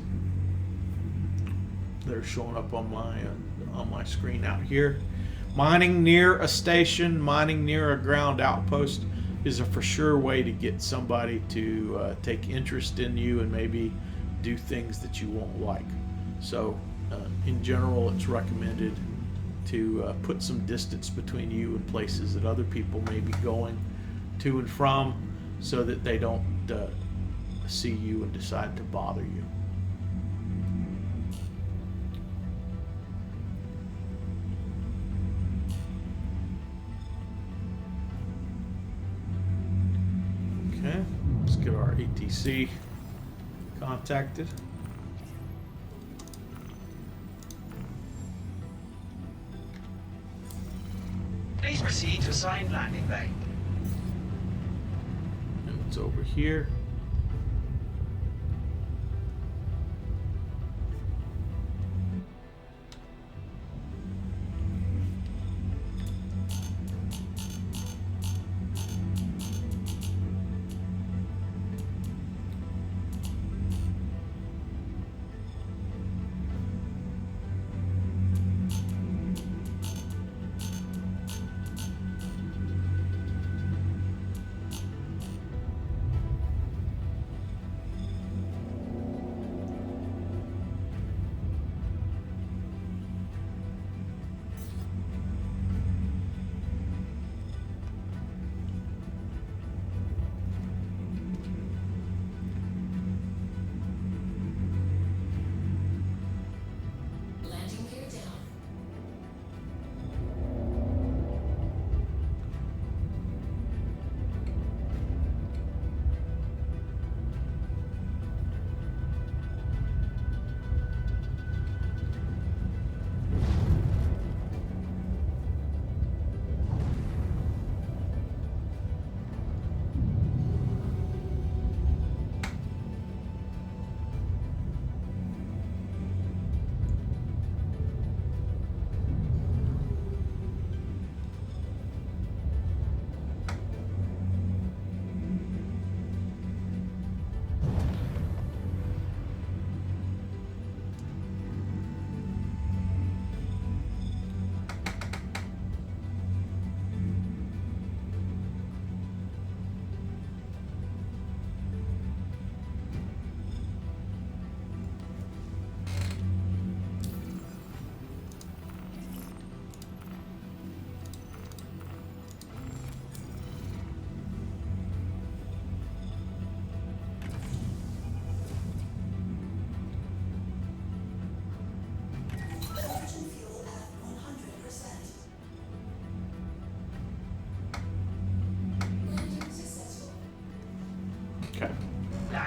A: that are showing up on my screen out here. Mining near a station, mining near a ground outpost is a for sure way to get somebody to take interest in you and maybe do things that you won't like. So in general, it's recommended to put some distance between you and places that other people may be going to and from, so that they don't see you and decide to bother you. Okay, let's get our ATC contacted.
B: Please proceed to assigned landing bay.
A: And it's over here.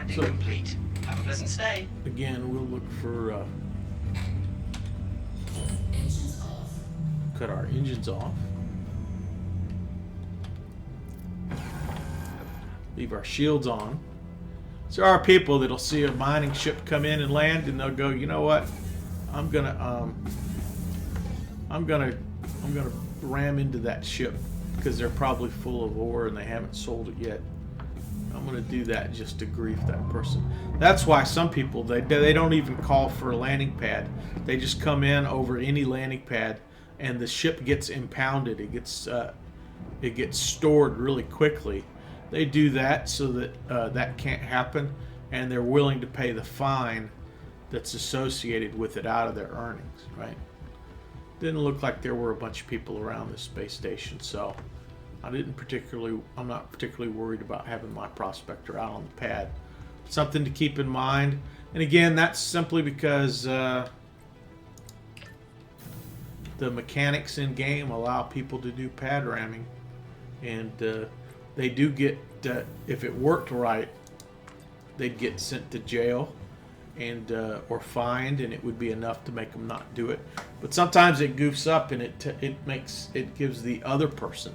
B: Landing
A: So-
B: complete. Have a pleasant stay.
A: Again, we'll look for
C: Engines off.
A: cut our engines off. Leave our shields on. So there are people that'll see a mining ship come in and land, and they'll go, you know what? I'm gonna ram into that ship because they're probably full of ore and they haven't sold it yet. I'm gonna do that just to grief that person. That's why some people they don't even call for a landing pad. They just come in over any landing pad, and the ship gets impounded. It gets stored really quickly. They do that so that that can't happen, and they're willing to pay the fine that's associated with it out of their earnings, right? Didn't look like there were a bunch of people around this space station, so I'm not particularly worried about having my prospector out on the pad. Something to keep in mind, and again, that's simply because the mechanics in game allow people to do pad ramming, and they do get, if it worked right, they'd get sent to jail and or fined, and it would be enough to make them not do it. But sometimes it goofs up, and it gives the other person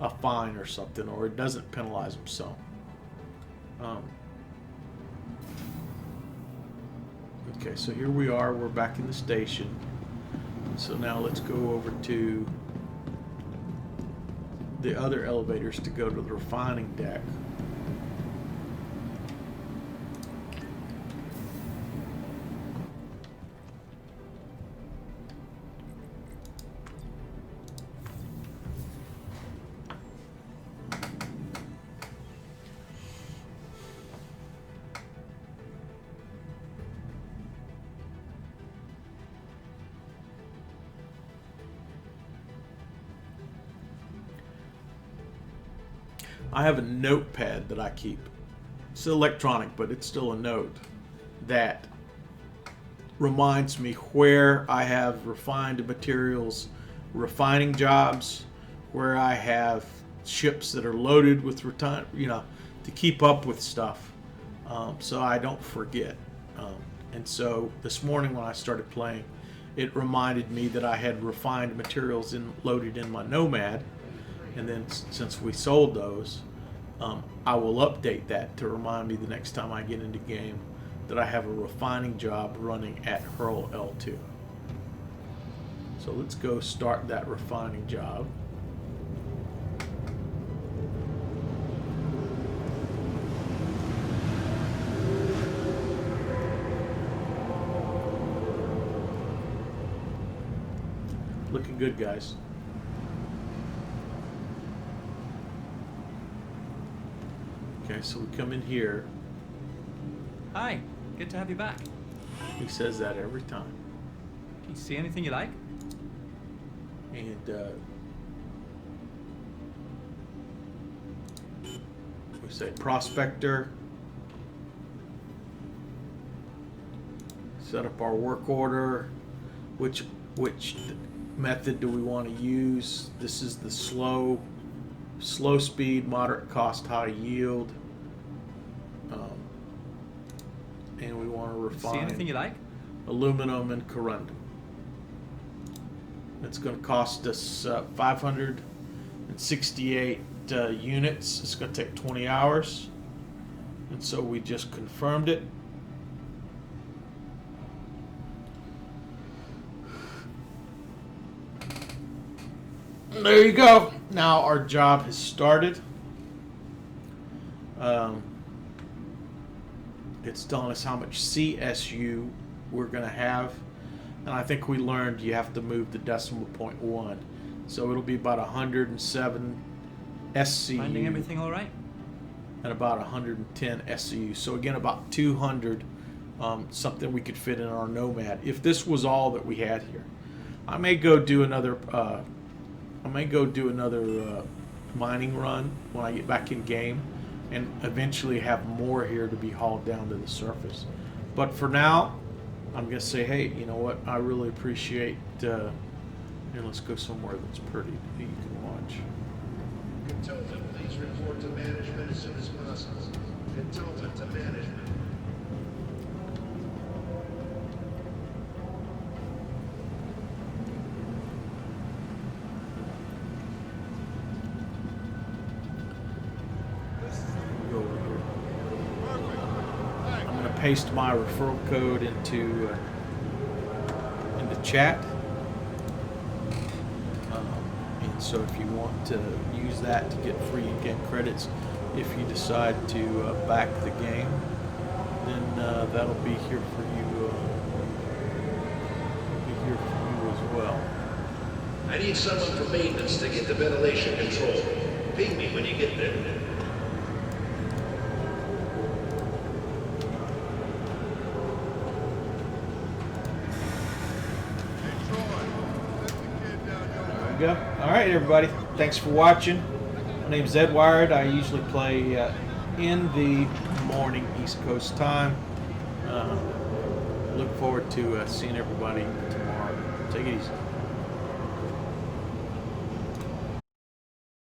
A: a fine or something, or it doesn't penalize them. So okay, so here we are, we're back in the station. So now let's go over to the other elevators to go to the refining deck. I have a notepad that I keep. It's electronic, but it's still a note that reminds me where I have refined materials, refining jobs, where I have ships that are loaded with to keep up with stuff, so I don't forget. And so this morning when I started playing, it reminded me that I had refined materials loaded in my Nomad. And then since we sold those, I will update that to remind me the next time I get into game that I have a refining job running at Hurl L2. So let's go start that refining job. Looking good, guys. Okay, so we come in here.
G: Hi, good to have you back.
A: He says that every time.
G: Can you see anything you like?
A: And we say prospector. Set up our work order. Which method do we want to use? This is the slow speed, moderate cost, high yield. And we want to refine
G: See anything you like?
A: aluminum and corundum. It's going to cost us 568 units. It's going to take 20 hours. And so we just confirmed it. And there you go. Now our job has started. It's telling us how much CSU we're going to have. And I think we learned you have to move the decimal point 1. So it'll be about 107 SCU.
G: Finding everything all right?
A: And about 110 SCU. So again, about 200, something we could fit in our Nomad. If this was all that we had here, I may go do another. Mining run when I get back in game, and eventually have more here to be hauled down to the surface. But for now, I'm gonna say, hey, you know what? I really appreciate. Here, let's go somewhere that's pretty that you can watch.
H: Consultant, please report to management as soon as possible.
A: Go over here. I'm going to paste my referral code into chat. And so if you want to use that to get free in-game credits, if you decide to back the game, then that'll be here for you. Be here for you as well.
H: I need someone from maintenance to get the ventilation control. Ping me when you get there.
A: There we go. All right, everybody. Thanks for watching. My name's Ed Wired. I usually play in the morning East Coast time. Look forward to seeing everybody tomorrow. Take it easy.